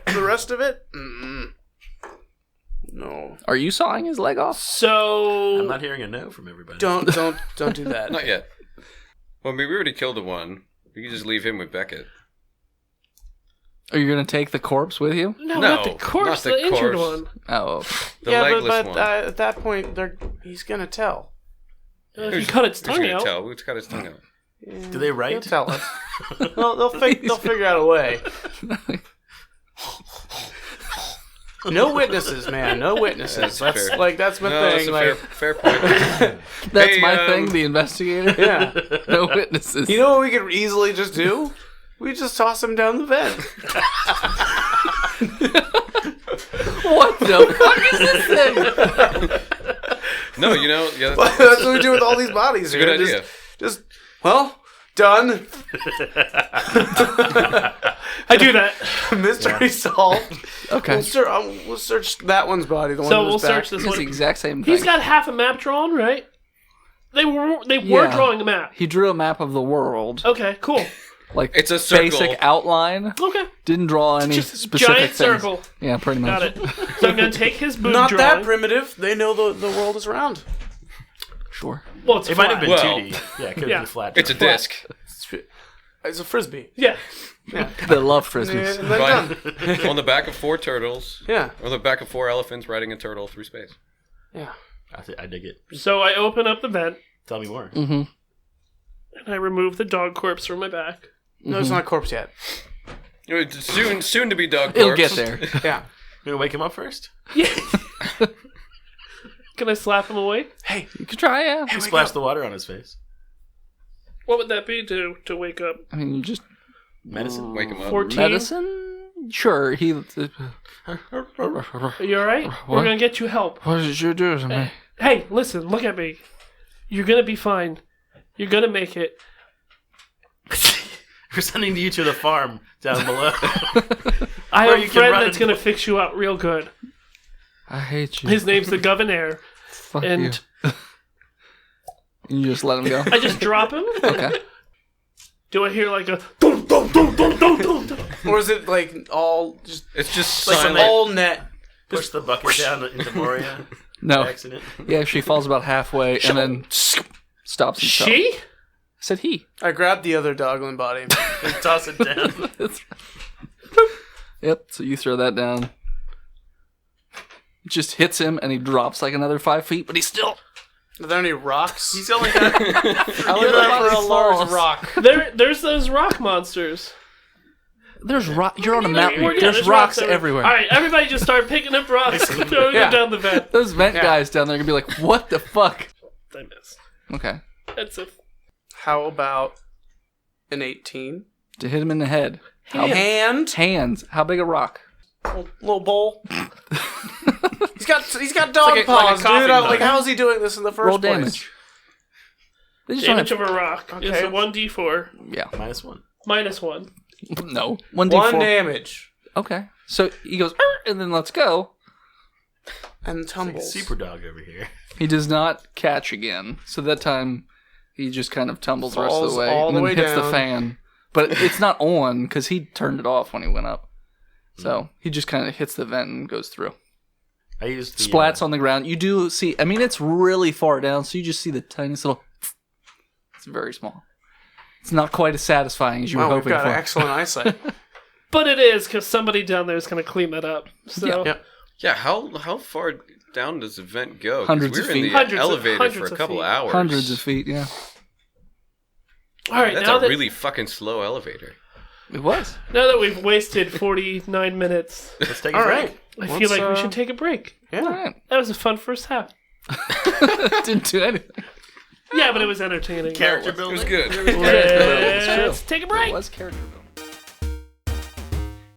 The rest of it, no. Are you sawing his leg off? I'm So not hearing a no from everybody. Don't do that. Not yet. Well, I mean, we already killed the one. We can just leave him with Beckett. Are you going to take the corpse with you? no, No, not the corpse, not the the injured corpse. one. Oh. The yeah, legless but one. at that point, he's gonna tell. He cut its Who's tongue gonna out. tell? Who's got his tongue out? Do they He'll write? tell us. They'll figure out a way. No witnesses, man. No witnesses. That's fair. That's my No, that's thing. a Like, fair point. That's Hey, my thing, the investigator. yeah. No witnesses. You know what we could easily just do? We just toss him down the vent. What the fuck is this thing? No, you know, yeah, That's what we do with all these bodies. a good here. idea. Just well done. I do that. Mystery solved. Okay. We'll search that one's body. The one So in we'll his back. search this It's the one. exact same thing. He's got half a map drawn, right? They were Yeah. drawing a map. He drew a map of the world. Okay, cool. Like, It's a circle. basic outline. Okay, Didn't draw any just specific giant things. circle. Yeah, pretty much. Got it. So I'm gonna take his boob Not drawing. that primitive. They know the world is round. Sure. Well, it's It might have been Well, 2D. Yeah, it could have yeah. been flat. It's a disc. It's a frisbee. Yeah. They love frisbees. And then done. Fine. On the back of 4 turtles. Yeah. On the back of 4 elephants riding a turtle through space. Yeah. I dig it. So I open up the vent Tell me more. Mm-hmm. and I remove the dog corpse from my back. No, it's not a corpse yet. It's soon to be dog It'll corpse. get there. Yeah. You gonna wake him up first? Can I slap him awake? Hey, You could try, yeah. You splash the water on his face. What would that be to wake up? I mean, you just Medicine. Wake him up. 14? medicine. Sure, he. Are you alright? We're What? gonna get you help. What did you do to me? Hey, listen, look at me. You're gonna be fine. You're gonna make it. We're sending you to the farm down below. I Where have you a can friend run that's and- gonna fix you out real good. I hate you. His name's the Governor, Fuck and you. You just let him go. I just drop him. Okay. Do I hear like a dum dum dum dum dum dum? Dum? or is it like all just It's just Like silent. when all net? Push the bucket down into Moria. No. Accident. Yeah, she falls about halfway and then stops himself. She? I said he. I grabbed the other Doglin body. And toss it down. Yep. So you throw that down. It just hits him and he drops like another 5 feet, but he's still. Are there any rocks? He's only got. I look for a large rock. There's those rock monsters. There's you're on a Yeah, mountain. yeah, There's rocks everywhere. All right, everybody just start picking up rocks and throwing them down the vent. Those vent guys down there are gonna be like, "What the fuck?" I miss. Okay, That's a How about an 18? to hit him in the head. Hand. Hands. How big a rock? Little bowl. he's got dog like a paws, coffee dude. mug. Like, how is he doing this in the first Roll place? damage. They just don't damage have- of a rock is Okay. a 1d4 yeah. -1. -1. No. 1d4. 1 damage Okay. So he goes, "Er," and then let's go. and tumbles. Super dog over here. He does not catch again. So that time, he just kind of tumbles the rest of Falls the way all and the then way hits the down. fan. But it's not on because he turned it off when he went up. So he just kind of hits the vent and goes through. I used the, Splats on the ground. You do see, I mean, it's really far down, so you just see the tiniest little. It's very small. It's not quite as satisfying as you were Wow, we've hoping got for. excellent eyesight. But it is, because somebody down there is going to clean that up. So Yeah. Yeah, how far down does the vent go? 'Cause Hundreds we of were in feet. the Hundreds of- elevator for hundreds a of couple feet. hours. Hundreds of feet, yeah. all right, That's now a that really fucking slow elevator. It was. we've wasted 49 minutes, Let's take a All break. right. I feel like we Let's, should take a break. Yeah. All right. That was a fun first half. Didn't do anything. Yeah, but it was entertaining. Character It building. was good. Let's take a It break. was character building.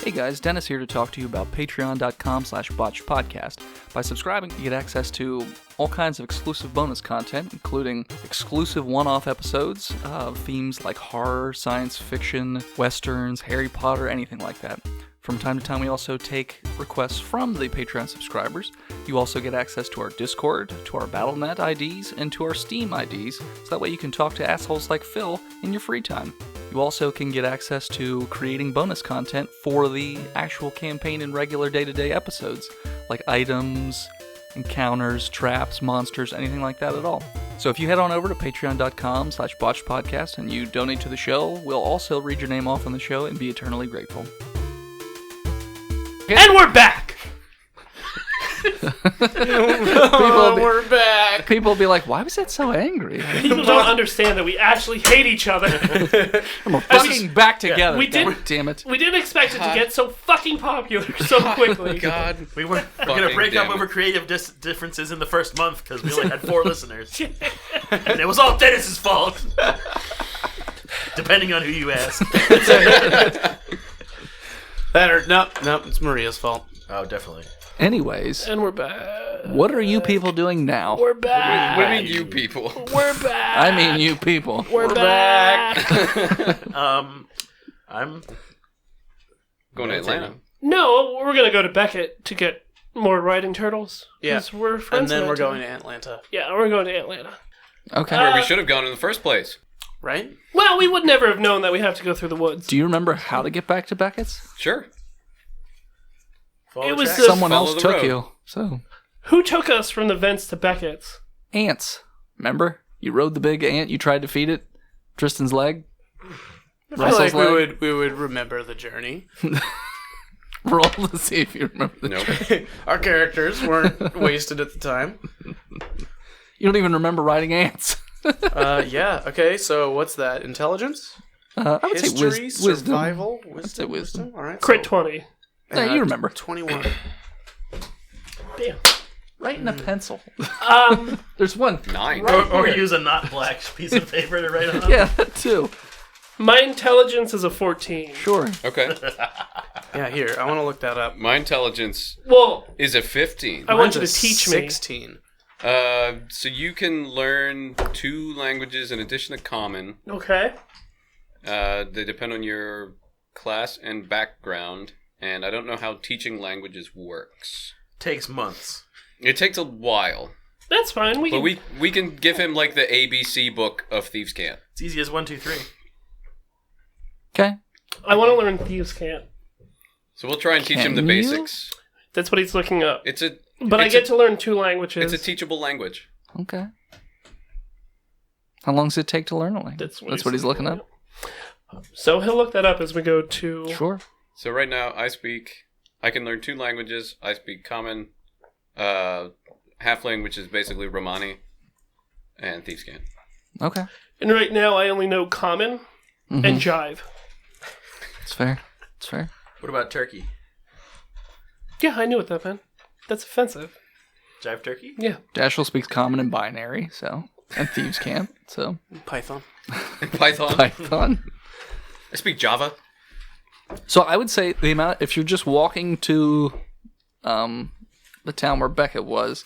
Hey guys, Dennis here to talk to you about patreon.com/botchpodcast. By subscribing, you get access to all kinds of exclusive bonus content, including exclusive one-off episodes of themes like horror, science fiction, westerns, Harry Potter, anything like that. From time to time, we also take requests from the Patreon subscribers. You also get access to our Discord, to our Battle.net IDs, and to our Steam IDs, so that way you can talk to assholes like Phil in your free time. You also can get access to creating bonus content for the actual campaign and regular day-to-day episodes, like items, encounters, traps, monsters, anything like that at all. So if you head on over to patreon.com/botchpodcast and you donate to the show, we'll also read your name off on the show and be eternally grateful. And we're back. Oh, we're back. People will be like, why was that so angry? People don't understand that we actually hate each other. We're fucking back together. we did- God damn it. We didn't expect it to get so fucking popular so quickly. God. We were going to Fucking break up damn it. over creative differences in the first month because we only had 4 listeners. And it was all Dennis's fault. Depending on who you ask. Nope, it's Maria's fault. Oh, definitely. Anyways, And we're back. what are you people doing now? We're back. What do you mean, you people? We're back. I mean you people. We're back. I'm Going to Atlanta. No, we're gonna go to Beckett to get more riding turtles. Yeah. 'Cause we're friends. And then with we're that going team. to Atlanta. Yeah, we're going to Atlanta. Okay. Where we should have gone in the first place. Right? Well, we would never have known that we have to go through the woods. Do you remember how to get back to Beckett's? Sure. follow It was tracks. the- Someone follow else the took road. you. So, Who took us from the vents to Beckett's? ants. Remember? You rode the big ant. You tried to feed it. Tristan's leg. I feel Russell's like leg. we would remember the journey. Roll to see if you remember the Nope. Our characters weren't wasted at the time. You don't even remember riding ants. Yeah. Okay. So what's that? Intelligence, I would history, say wisdom. survival, say wisdom. All right. Crit 20. Yeah, you remember. 21. Damn. Write in a pencil. Um, There's one. 9. Or use a not black piece of paper to write on. Yeah, that too. my intelligence is a 14. Sure. Okay. Yeah. Here, I want to look that up. My intelligence Well, is a 15. I want you to Mine's a teach me. 16. So you can learn 2 languages in addition to common. Okay. They depend on your class and background, and I don't know how teaching languages works. Takes months. It takes a while, That's fine. We but can, we can give him like the ABC book of Thieves' Cant. It's easy as 1, 2, 3. Okay. I want to learn Thieves' Cant. So we'll try and teach him the Can you? basics. That's what he's looking up. It's a But I it's get a- to learn 2 languages. It's a teachable language. Okay. How long does it take to learn a language? That's That's what he's looking up? So he'll look that up as we go to... Sure. So right now I can learn 2 languages. I speak common, halfling, which is basically Romani, and Thieves' Cant. Okay. And right now I only know Common and Jive. It's fair. It's fair. What about turkey? Yeah, I knew what that meant. That's offensive. Jive turkey? Yeah. Dashiell speaks common and binary, so and thieves can't. So Python. Python. Python. I speak Java. So I would say the amount, if you're just walking to the town where Beckett was,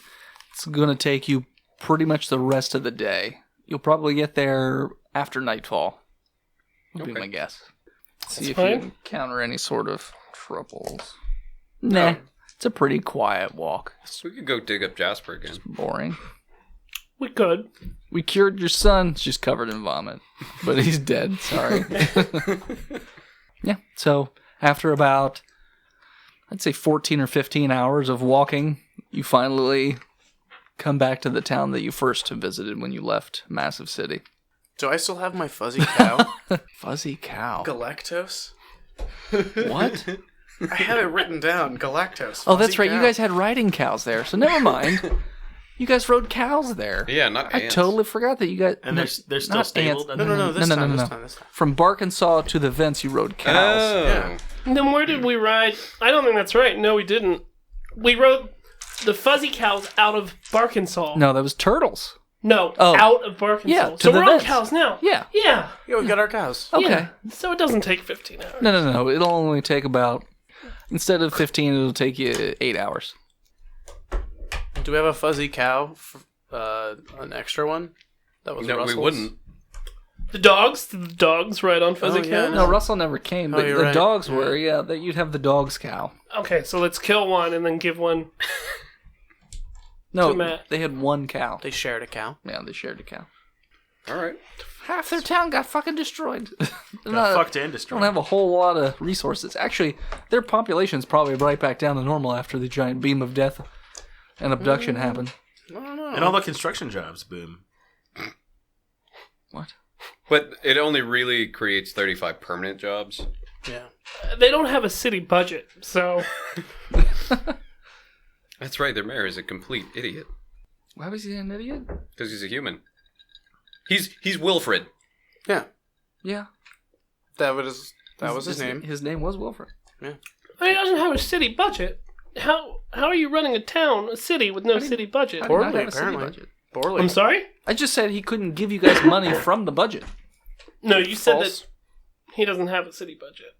it's going to take you pretty much the rest of the day. You'll probably get there after nightfall, would be Okay. my guess. See That's if fine. you encounter any sort of troubles. Nah, it's a pretty quiet walk. We could go dig up Jasper again. Boring. We could. We cured your son. She's covered in vomit, but he's dead. Sorry. Yeah. So after about, I'd say 14 or 15 hours of walking, you finally come back to the town that you first visited when you left Massive City. Do I still have my fuzzy cow? Fuzzy cow. Galactose? What? I have it written down. Galactose. Oh, that's fuzzy right. You cow. guys had riding cows there, so never mind. You guys rode cows there. Yeah, not I ants. totally forgot that you guys. And they're still not stabled? ants. No, this No. time. From Barkensaw to the Vents, you rode cows. Oh. Yeah. Then where did we ride? I don't think that's right. No, we didn't. We rode the fuzzy cows out of Barkensaw. No, that was turtles. No, Oh. out of Barkensaw. Yeah, to so the we're on vents. cows now. Yeah. Yeah. Yeah, we got our cows. Okay. Yeah. So it doesn't take 15 hours. No. It'll only take about, instead of 15, it'll take you 8 hours. Do we have a fuzzy cow? An extra one? That was No, we Russell's? wouldn't. The dogs ride on fuzzy Oh, yeah, cows? No, Russell never came, but you're the right. dogs were. Yeah, that you'd have the dog's cow. Okay, so let's kill one and then give one. No, To Matt. they had one cow. They shared a cow. Yeah, they shared a cow. All right. Half their town got fucking destroyed. They're Got not- fucked and don't destroyed. have a whole lot of resources. Actually, their population's probably right back down to normal after the giant beam of death and abduction happened. I don't know. And all the construction jobs, boom. What? But it only really creates 35 permanent jobs. Yeah. They don't have a city budget, so. That's right, their mayor is a complete idiot. Why was he an idiot? Because he's a human. He's Wilfred. Yeah. Yeah. That was his name. His name was Wilfred. He doesn't have a city budget. How are you running a town, a city, with no city budget? I did not Poorly, have a city apparently. budget. Poorly. I'm sorry? I just said he couldn't give you guys money from the budget. No, you said False. that he doesn't have a city budget.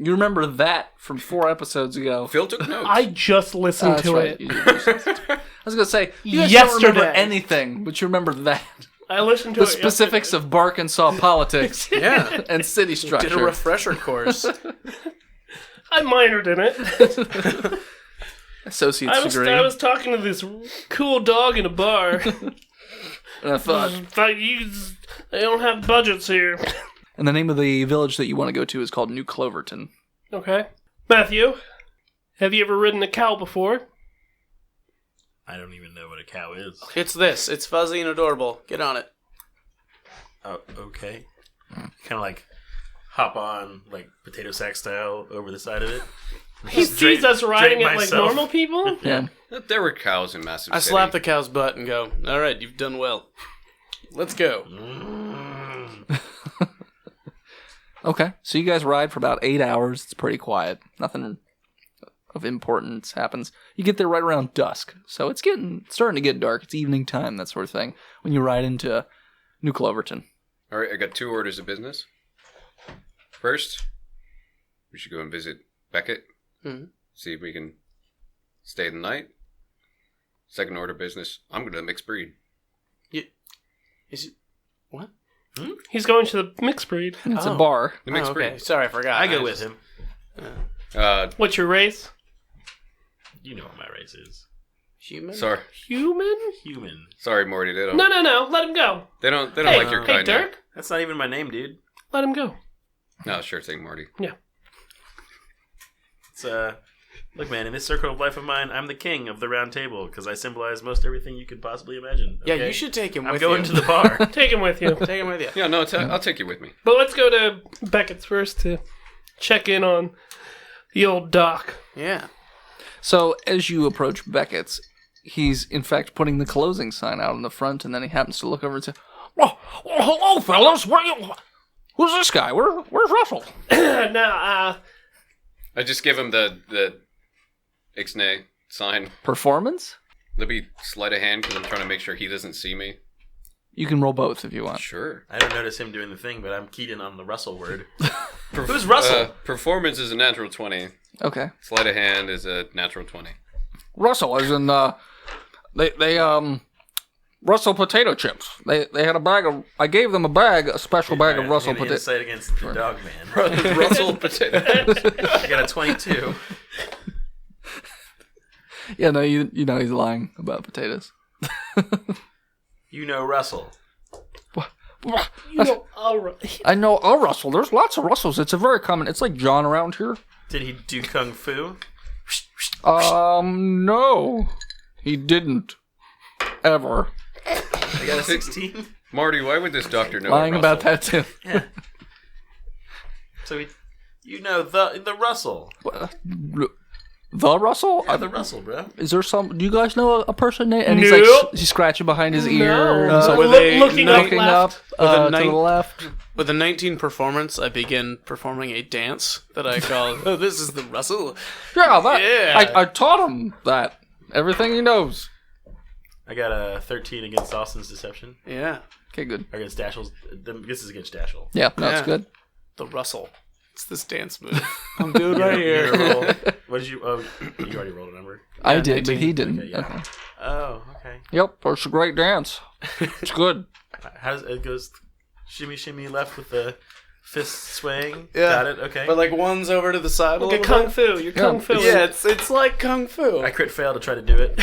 You remember that from 4 episodes ago. Phil took notes. I just listened That's to right. it. You did. I was going to say, you guys don't remember Yesterday. anything, but you remember that. I listened to The it. specifics of Barkensaw politics Yeah. and city Did a structure. refresher course. I minored in it. Associate's degree. I was talking to this cool dog in a bar. And I thought, They don't have budgets here. and the name of the village that you want to go to is called New Cloverton. Okay. Matthew, have you ever ridden a cow before? I don't even know what a cow is. It's this. It's fuzzy and adorable. Get on it. Oh, okay. Kind of like hop on, like potato sack style, over the side of it. He Just sees drape- us riding it drape like myself. normal people? Yeah. There were cows in Massive I City. slap the cow's butt and go, all right, you've done well. Let's go. Okay, so you guys ride for about 8 hours. It's pretty quiet. Nothing of importance happens. You get there right around dusk, so it's starting to get dark. It's evening time, that sort of thing, when you ride into New Cloverton. All right, I got 2 orders of business. First, we should go and visit Beckett. Mhm. See if we can stay the night. Second order of business, I'm going to mix breed. Is it? What? He's going to the mixed breed. It's a Oh. bar. The mixed okay. breed. Sorry, I forgot. I go with him. What's your race? You know what my race is. Human? Sorry, Human? Human. sorry, Morty. They don't. No. Let him go. They don't Hey, like your hey, kind. Dirk. That's not even my name, dude. Let him go. No, sure thing, Morty. Yeah. It's look, man. In this circle of life of mine, I'm the king of the round table because I symbolize most everything you could possibly imagine. Yeah, okay? you should take him I'm with going you. to the bar. Take him with you. Take him with you. Yeah, no, I'll take you with me. But let's go to Beckett's first to check in on the old doc. Yeah. So as you approach Beckett's, he's in fact putting the closing sign out in the front, and then he happens to look over and say, "Well, hello, fellas. Who's this guy? Where's Russell?" Now, I just give him the Ixnay sign. Performance? Let me sleight of hand because I'm trying to make sure he doesn't see me. You can roll both if you want. Sure. I don't notice him doing the thing, but I'm keyed in on the Russell word. Who's Russell? Performance is a natural 20. Okay. Sleight of hand is a natural 20. Russell is in Russell potato chips. They had a bag of. I gave them a special bag of Russell potato. Insight against the dog man. Russell potato. I got a 22. Yeah, no, you know he's lying about potatoes. You know Russell. You know, all right. I know a Russell. There's lots of Russells. It's a very common. It's like John around here. Did he do kung fu? No, he didn't. Ever. I got a 16. Marty, why would this doctor know Lying about Russell? that too. So you know the Russell. The Russell? Yeah, the Russell, bro. Is there some? Do you guys know a person named? And he's Nope. like he's scratching behind his ear. No. And so Were they looking up looking left. up With a to the left. With a 19 performance, I begin performing a dance that I call, oh, this is the Russell. Yeah, that. Yeah. I taught him that. Everything he knows. I got a 13 against Austin's deception. Yeah, Okay, good. Or against Dashiell's. This is against Dashiell. Yeah, no, it's Yeah. good. the Russell. It's this dance move. I'm doing right You're here. gonna roll. What did you? Oh, you already rolled a number. I did, but 19. he didn't. Okay, yeah. Okay. Oh, okay. Yep, it's a great dance. It's good. How does it goes? Shimmy, shimmy, left with the fist swaying. Yeah. Got it. Okay. But like one's over to the side Like a a little kung bit. fu. You're kung fu. Yeah, it's like kung fu. I crit fail to try to do it.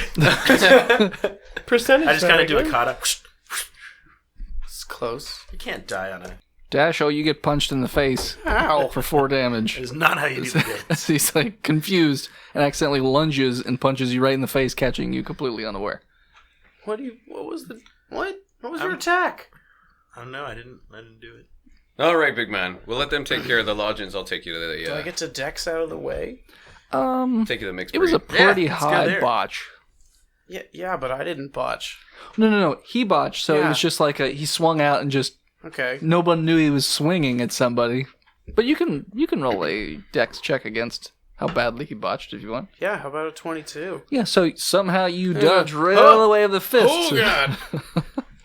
Percentage. I just kind of do a value. kata. It's close. You can't die on a. Dasho, you get punched in the face Ow. for 4 damage. It is not how you do the game. So he's like confused and accidentally lunges and punches you right in the face, catching you completely unaware. What was your attack? I don't know. I didn't do it. All right, big man. We'll let them take care of the lodgings. I'll take you to Do I the get to Dex out of the way? take you to the mixed It was a breed. pretty let's go high there. botch. Yeah, but I didn't botch. No. He botched, so it Yeah. was just like he swung out and just Okay. nobody knew he was swinging at somebody. But you can roll a dex check against how badly he botched if you want. Yeah, how about a 22? Yeah, so somehow you dodge right out of the way of the fist. Oh, God.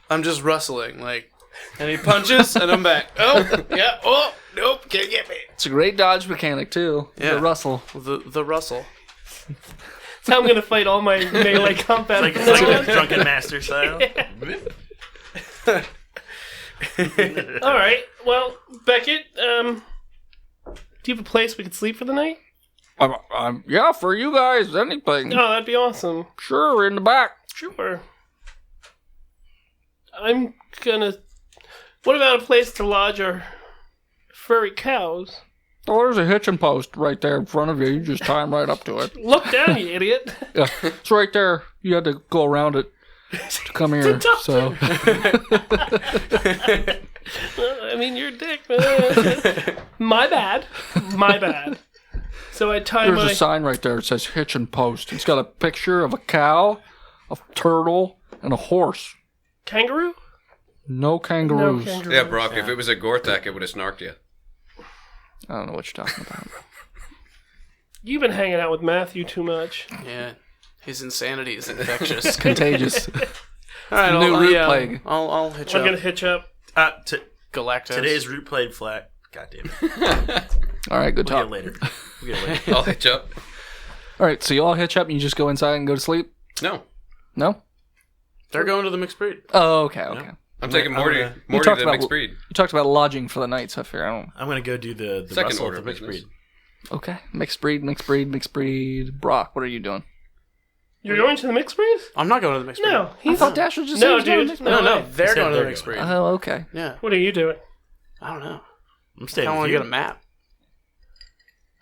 I'm just rustling, like, and he punches, and I'm back. Oh, yeah, oh, nope, can't get me. It's a great dodge mechanic too. Yeah. The Russell. The Russell. That's how I'm gonna fight all my melee combat. Like a drunken master style. All right. Well, Beckett, do you have a place we could sleep for the night? Yeah, for you guys, anything. Oh, that'd be awesome. Sure, in the back. Sure. I'm gonna. What about a place to lodge our furry cows? Oh, there's a hitching post right there in front of you. You just tie them right up to it. Look down, you idiot. Yeah, it's right there. You had to go around it to come here. So I mean, you're a dick, man. My bad. My bad. So I tie there's my. a sign right there that says hitching post. It's got a picture of a cow, a turtle, and a horse. Kangaroo? No kangaroos. No kangaroo. Yeah, Brock, if it was a Gorthak, it would have snarked you. I don't know what you're talking about. You've been hanging out with Matthew too much. Yeah, his insanity is infectious. Contagious. All right, New root plague. I'll hitch I'm up. gonna hitch up. Galactus. Today's root played flat. God damn it. All right, good We'll talk. get it later. We'll get it later. I'll hitch up. All right, so you all hitch up and you just go inside and go to sleep? No, No? They're going to the mixed breed. Oh, okay, okay. I'm taking I'm Morty. gonna- Morty talked to the about- mixed breed. You talked about lodging for the night, so I figure I don't. I'm gonna go do the Second Russell order at the mixed business. breed. Okay, mixed breed. Brock, what are you doing? You're going to the mixed breed? I'm not going to the mixed breed. No, I he's thought Dash was just no, saying he was dude. going to- No, way. they're Said going to the they're mixed breed. Oh, okay. Yeah, What are you doing? I don't know. I'm I staying don't with want to you. get a map.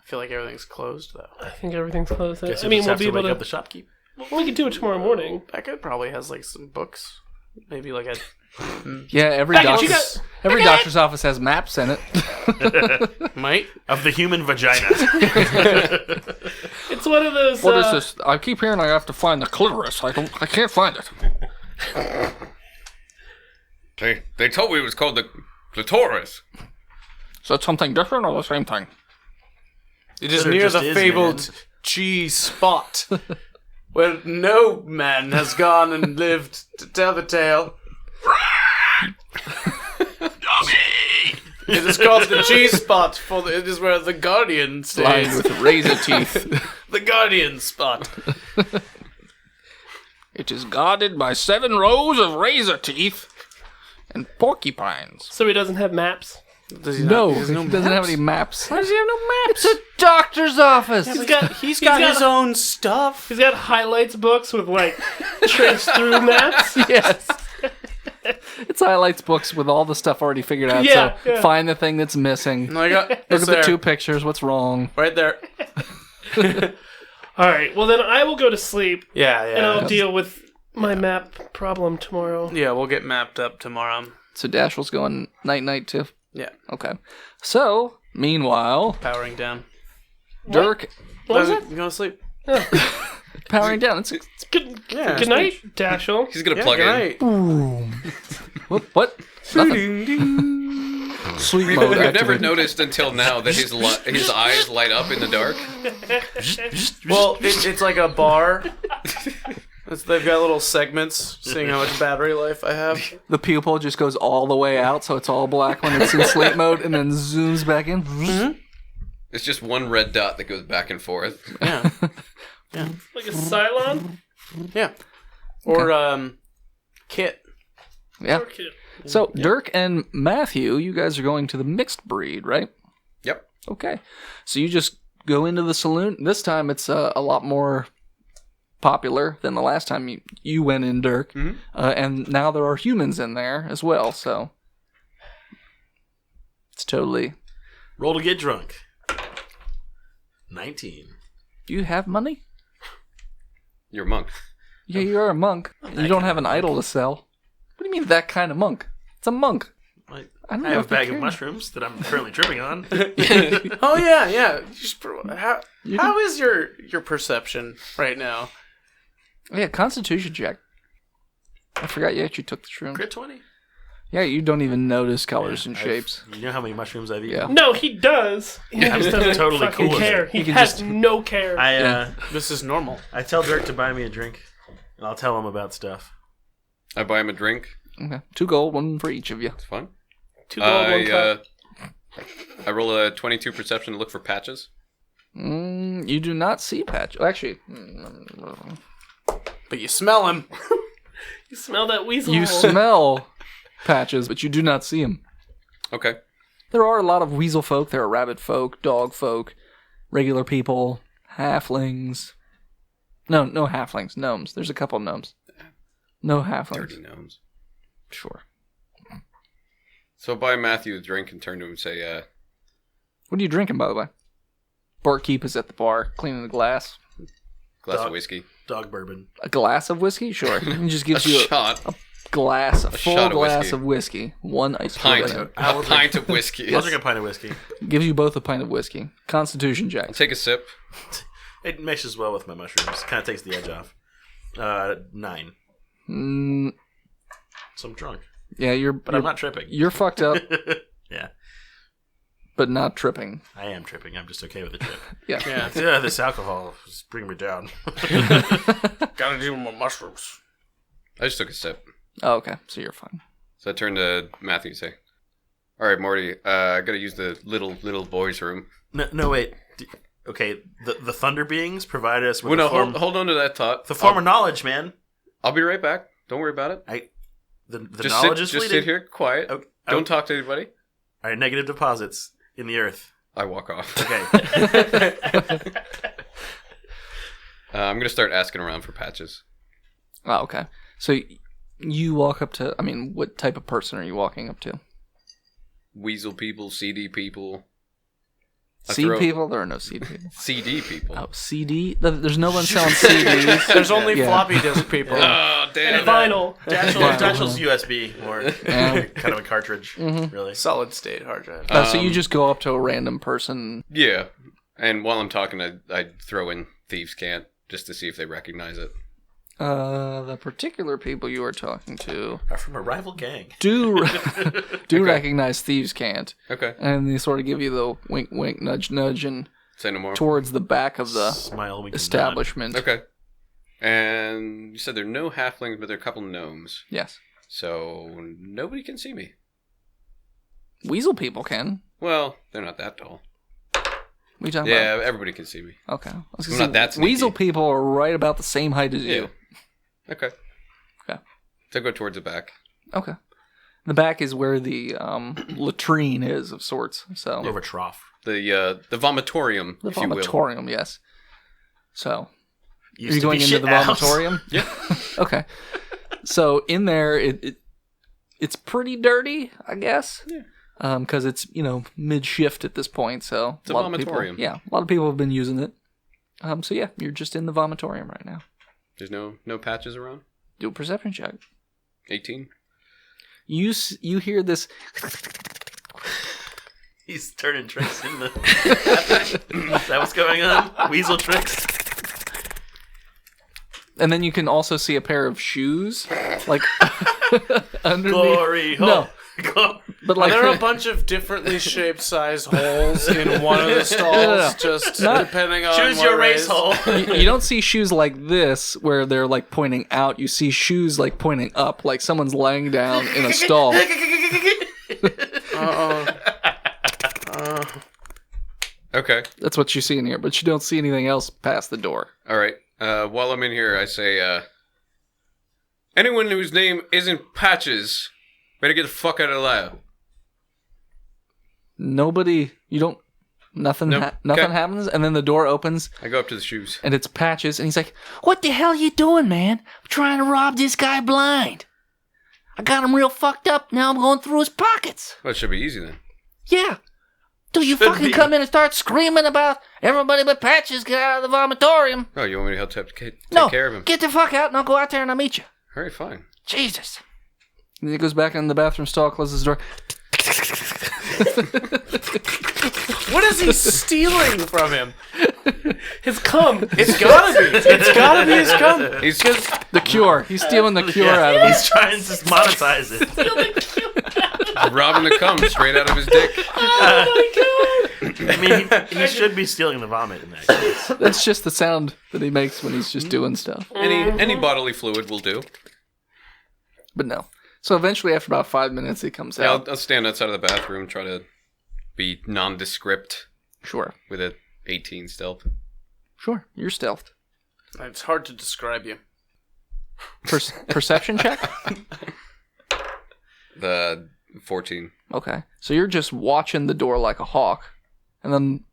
I feel like everything's closed though. I think everything's closed. Guess I we'll mean, just we'll have be to able wake to. up the shopkeep. We could do it tomorrow morning. Beckett probably has like some books. Maybe like a. Yeah, every Beckett, you doctor's every doctor's office has maps in it. Might. Of the human vagina. It's one of those. What is this? I keep hearing I have to find the clitoris. I can't find it. They told me it was called the clitoris. Is that something different or the same thing? It is There near just the is, fabled man. G spot, where no man has gone and lived to tell the tale. It is called the G spot, for it is where the Guardian Lined stays. with razor teeth. The Guardian spot. It is guarded by 7 rows of razor teeth and porcupines. So he doesn't have maps. Does he No, not? he He has no doesn't have maps? any maps. Why does he have no maps? Doctor's office. He's got his own stuff. He's got highlights books with like trace through maps. Yes. It's highlights books with all the stuff already figured out. Yeah, so yeah. find the thing that's missing. I got Look it's at the there. 2 pictures. What's wrong? Right there. All right. Well, then I will go to sleep Yeah, and I'll yeah. deal with my map problem tomorrow. Yeah, we'll get mapped up tomorrow. So Dashiell's going night too. Yeah, Okay. So meanwhile, powering down. Dirk What was it? You going to sleep? powering down. It's Good, Yeah. good night, Dashiell. He's gonna Yeah, plug good in. night. what? Nothing. Sleep mode. We've never activated. noticed until now that his eyes light up in the dark. Well, it's like a bar. They've got little segments, seeing how much battery life I have. The pupil just goes all the way out, so it's all black when it's in sleep mode, and then zooms back in. It's just one red dot that goes back and forth. Yeah, Like a Cylon? yeah. Or Kit. Yeah. Or kid? So Dirk and Matthew, you guys are going to the mixed breed, right? Yep. Okay. So you just go into the saloon. This time it's a lot more popular than the last time you went in, Dirk. And now there are humans in there as well, so it's totally... Roll to get drunk. 19. Do you have money? You're a monk. Yeah, you're a monk. You don't have an idol to sell. What do you mean that kind of monk? It's a monk. I don't I know have if a they bag of care. mushrooms that I'm currently tripping on. Oh yeah. You just, how is your perception right now? Yeah, Constitution check. I forgot you actually took the shroom. Crit 20. Yeah, you don't even notice colors and I've- shapes. You know how many mushrooms I've eaten? Yeah. No, he does. He just doesn't totally fucking cool with care. it. He can has just- no care. This is normal. I tell Dirk to buy me a drink, and I'll tell him about stuff. I buy him a drink. Okay. 2 gold, 1 for each of you. It's fun. 2 gold, 1 cup. I roll a 22 perception to look for patches. You do not see Patch. Oh, actually, But you smell him. You smell that weasel you hole. smell Patches, but you do not see him. Okay. There are a lot of weasel folk. There are rabbit folk, dog folk, regular people, halflings. No halflings. Gnomes. There's a couple gnomes. No halflings. Dirty gnomes. Sure. So buy Matthew a drink and turn to him and say, What are you drinking, by the way? Barkeep is at the bar, cleaning the glass. glass Dog. of whiskey. Dog bourbon. A glass of whiskey? Sure. He just A gives you shot. a glass, a full shot of glass whiskey. of whiskey. 1 ice Pint. cube in it. A pint of whiskey. I'll drink a pint of whiskey. Gives you both a pint of whiskey. Constitution check. Take a sip. It meshes well with my mushrooms. Kind of takes the edge off. 9. Mm, So I'm drunk. yeah, But I'm not tripping. You're fucked up, Yeah, but not tripping. I am tripping. I'm just okay with the trip. Yeah. Yeah. Yeah, this alcohol is bringing me down. Gotta do more mushrooms. I just took a sip. Oh, okay. So you're fine. So I turned to Matthew and say, all right, Morty, I gotta use the little boys' room. No, wait. Okay, the Thunder Beings provide us with Well, no, the form, hold on to that thought. the form of knowledge, man. I'll be right back. Don't worry about it. The Just knowledge sit, is just fleeting. sit here, quiet. Okay. Don't talk to anybody. All right, negative deposits in the earth. I walk off. Okay. I'm gonna start asking around for patches. Oh, okay. So you walk up to, what type of person are you walking up to? Weasel people, CD people, Seed people? There are no seed people. CD people. Oh, CD? There's no one selling CDs. There's only Yeah. floppy disk people. Oh, damn. Vinyl. Dashiell's USB, or Yeah. kind of a cartridge, really. Solid state hard drive. So you just go up to a random person. Yeah. And while I'm talking, I throw in Thieves' Cant just to see if they recognize it. The particular people you are talking to Are from a rival gang. do recognize Thieves' Cant. Okay. And they sort of give you the wink, wink, nudge, nudge, and Say no more. towards the back of the Smile. We can establishment. Okay. And you said there are no halflings, but there are a couple gnomes. Yes. So nobody can see me. Weasel people can. Well, they're not that tall. What are you talking Yeah, about? everybody can see me. Okay. I was I'm gonna not that sneaky. Weasel people are right about the same height as you. Okay. Okay. So go towards the back. Okay. The back is where the latrine is of sorts. So We have a trough. The vomitorium, the if you will. vomitorium, yes. So Used are you to be going into shit the house. vomitorium? Yeah. Okay. So in there, it's pretty dirty, I guess. Yeah. Because it's mid shift at this point, so It's a lot of people- vomitorium. yeah, a lot of people have been using it. So yeah, you're just in the vomitorium right now. There's no patches around. Do a perception check. 18. You hear this, He's turning tricks in the. Is that what's going on? Weasel tricks. and then you can also see a pair of shoes, like underneath. Glory hole. No, but Are like there a bunch of differently shaped sized holes in one of the stalls? Just depending on Choose what your race hole. you don't see shoes like this where they're like pointing out. You see shoes like pointing up, like someone's laying down in a stall. Okay. That's what you see in here, but you don't see anything else past the door. All right. While I'm in here, I say, anyone whose name isn't Patches, better get the fuck out of the lab. Nobody, you don't, nothing, Nope. nothing Okay. happens, and then the door opens, I go up to the shoes. and it's Patches, and he's like, "What the hell you doing, man? I'm trying to rob this guy blind. I got him real fucked up. Now I'm going through his pockets. Well, it should be easy then. Yeah. Do you Should fucking be. come in and start screaming about everybody but Patches get out of the vomitorium? Oh, you want me to help take No, care of him? get the fuck out, and I'll go out there and I'll meet you. All right, fine. Jesus." And then he goes back in the bathroom stall, closes the door. What is he stealing from him? His cum. It's gotta be. It's gotta be his cum. He's The cure. He's stealing the cure Yeah, out of him. he's trying to monetize it. robbing the cum straight out of his dick. I mean, he should be stealing the vomit in that case. That's just the sound that he makes when he's just doing stuff. Any bodily fluid will do. But no. So eventually, after about 5 minutes, he comes Yeah, out. I'll stand outside of the bathroom, try to be nondescript Sure. with a 18 stealth. Sure. You're stealthed. It's hard to describe you. Perception check? The 14. Okay. So you're just watching the door like a hawk. And then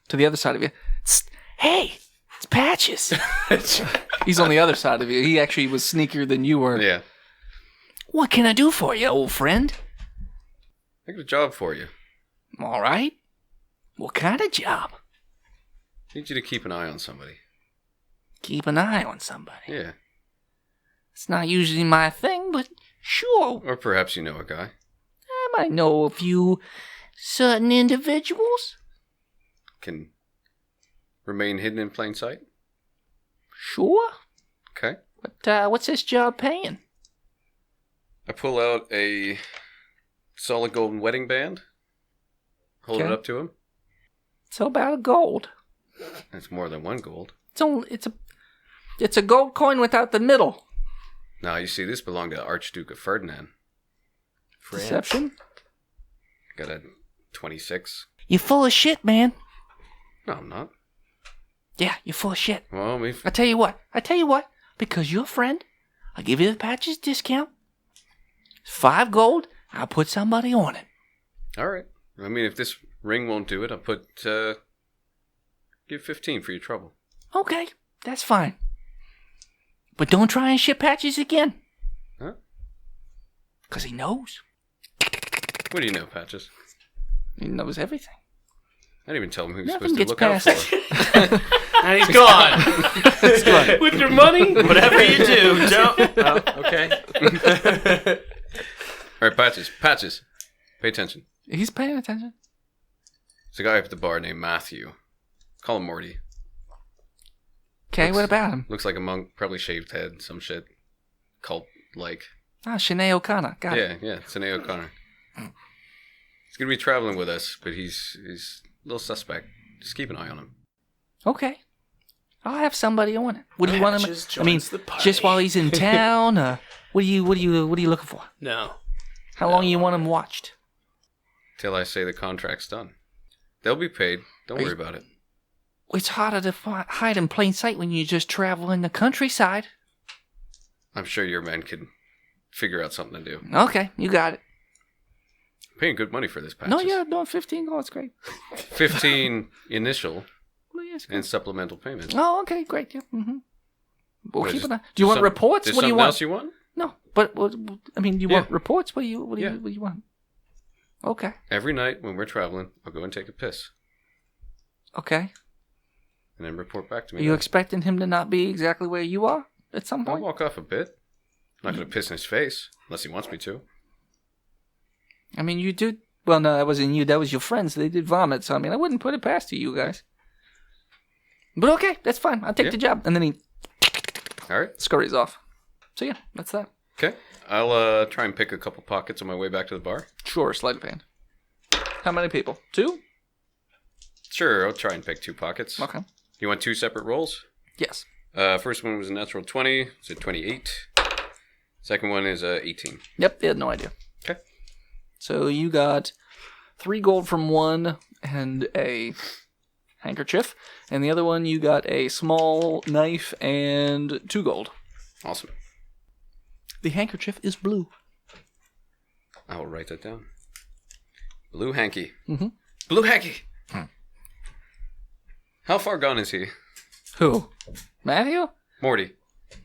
to the other side of you, "Tsk, hey, it's Patches." He's on the other side of you. He actually was sneakier than you were. Yeah. "What can I do for you, old friend?" I got a job for you. "All right. What kind of job?" Need you to keep an eye on somebody. "Keep an eye on somebody." Yeah. It's not usually my thing, but sure. Or perhaps you know a guy. I might know a few certain individuals. Can remain hidden in plain sight. Sure. Okay. But what's this job paying? I pull out a solid golden wedding band. Hold it Okay. up to him. It's about a gold. That's more than one gold. It's a gold coin without the middle. Now, you see, this belonged to Archduke of Ferdinand. France. Deception? I got a 26. You full of shit, man. No, I'm not. Yeah, you're full of shit. Well, we've... I tell you what. Because you're a friend, I'll give you the Patches discount. 5 gold, I'll put somebody on it. All right. I mean, if this ring won't do it, I'll put... give 15 for your trouble. Okay, that's fine. But don't try and ship Patches again. Huh? Because he knows. What do you know, Patches? He knows everything. I didn't even tell him who he was Nothing supposed to gets look out past. for. And he's gone. With your money? Whatever you do, don't. Oh, okay. All right, Patches. Pay attention. He's paying attention. There's a guy up at the bar named Matthew. Call him Morty. Okay, what about him? Looks like a monk, probably shaved head, some shit. Cult-like. Ah, Sinead O'Connor. Got it. Yeah, Sinead O'Connor. He's gonna be traveling with us, but he's a little suspect. Just keep an eye on him. Okay. I'll have somebody on it. What do you want him? Patches I mean, joins the party. just while he's in town. What are you looking for? No. How long you want him watched? Till I say the contract's done. They'll be paid. Don't worry about it. It's harder to hide in plain sight when you just travel in the countryside. I'm sure your men can figure out something to do. Okay, you got it. Paying good money for this patch. No, yeah, no, 15 gold, it's great. 15 initial Well, yes, and supplemental payments. Oh, okay, great. Yeah. Mm-hmm. We'll What, keep just- it on. Do you want reports? There's What do you something want? else you want? No, but I mean, you Yeah. want reports? What do you Yeah. want? Okay, Every night when we're traveling, I'll go and take a piss. okay. And then report back to Are me. you then. expecting him to not be exactly where you are at some I'll point? walk off a bit. I'm not going to piss in his face, unless he wants me to. I mean, you do. Well, no, that wasn't you. That was your friends. They did vomit. So I mean, I wouldn't put it past you guys. But okay, that's fine. I'll take Yeah. the job. And then he All right. scurries off. So yeah, that's that. Okay. I'll try and pick a couple pockets on my way back to the bar. Sure, sleight of hand. How many people? 2? Sure, I'll try and pick 2 pockets. Okay. You want 2 separate rolls? Yes. First one was a natural 20. It's a 28. Second one is 18. Yep, they had no idea. Okay. So you got 3 gold from one and a handkerchief. And the other one, you got a small knife and 2 gold. Awesome. The handkerchief is blue. I'll write that down. Blue Hanky. Mm-hmm. Blue Hanky! How far gone is he? Who? Matthew? Morty.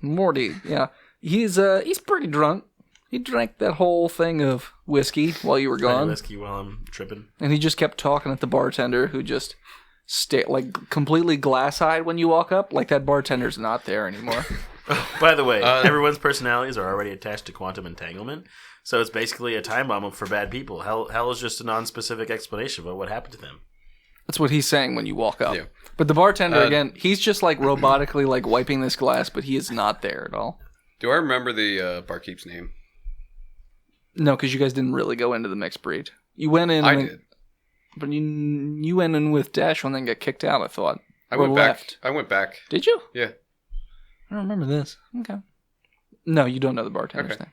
Morty, yeah. He's pretty drunk. He drank that whole thing of whiskey while you were Plenty of gone. whiskey while I'm tripping. And he just kept talking at the bartender who just like completely glass-eyed when you walk up. Like that bartender's not there anymore. By the way, everyone's personalities are already attached to quantum entanglement, so it's basically a time bomb for bad people. Hell is just a non-specific explanation about what happened to them. That's what he's saying when you walk up. Yeah. But the bartender, again, he's just like robotically like wiping this glass, but he is not there at all. Do I remember the barkeep's name? No, because you guys didn't really go into the mixed breed. You went in. I and- did. But you went in with Dash and then got kicked out, I thought. I Or went left. back. I went back. Did you? Yeah. I don't remember this. Okay. No, you don't know the bartender's Okay. name.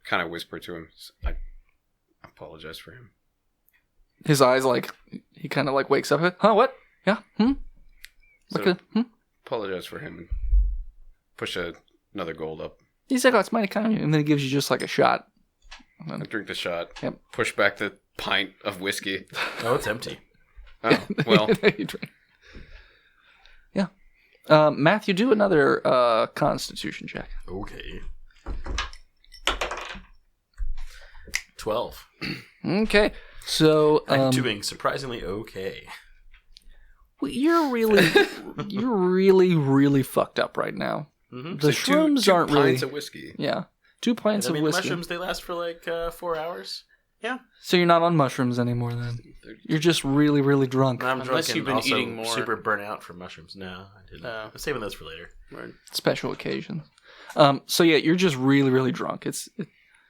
Kind of whispered to him. I apologize for him. His eyes like he kind of like wakes up. Huh? What? Yeah. So- Look at. Apologize for him and push another gold up. He's like, oh, it's mighty kind of you, and then he gives you just like a shot. I drink the shot. Yep. Push back the pint of whiskey. Oh, it's empty. Oh, well, You drink. Yeah. Matthew, do another Constitution check. Okay. 12. Okay. So I'm doing surprisingly okay. you're really fucked up right now. Mm-hmm. The shrooms two aren't really. pints of whiskey. Yeah. 2 pints I of mean, whiskey. mushrooms, they last for like 4 hours. So you're not on mushrooms anymore then. You're just really, really drunk. And I'm Unless drunk you've and been also eating more. super burnt out from mushrooms. No, I didn't. Oh. I'm saving those for later. Special occasions. So yeah, you're just really, really drunk. It's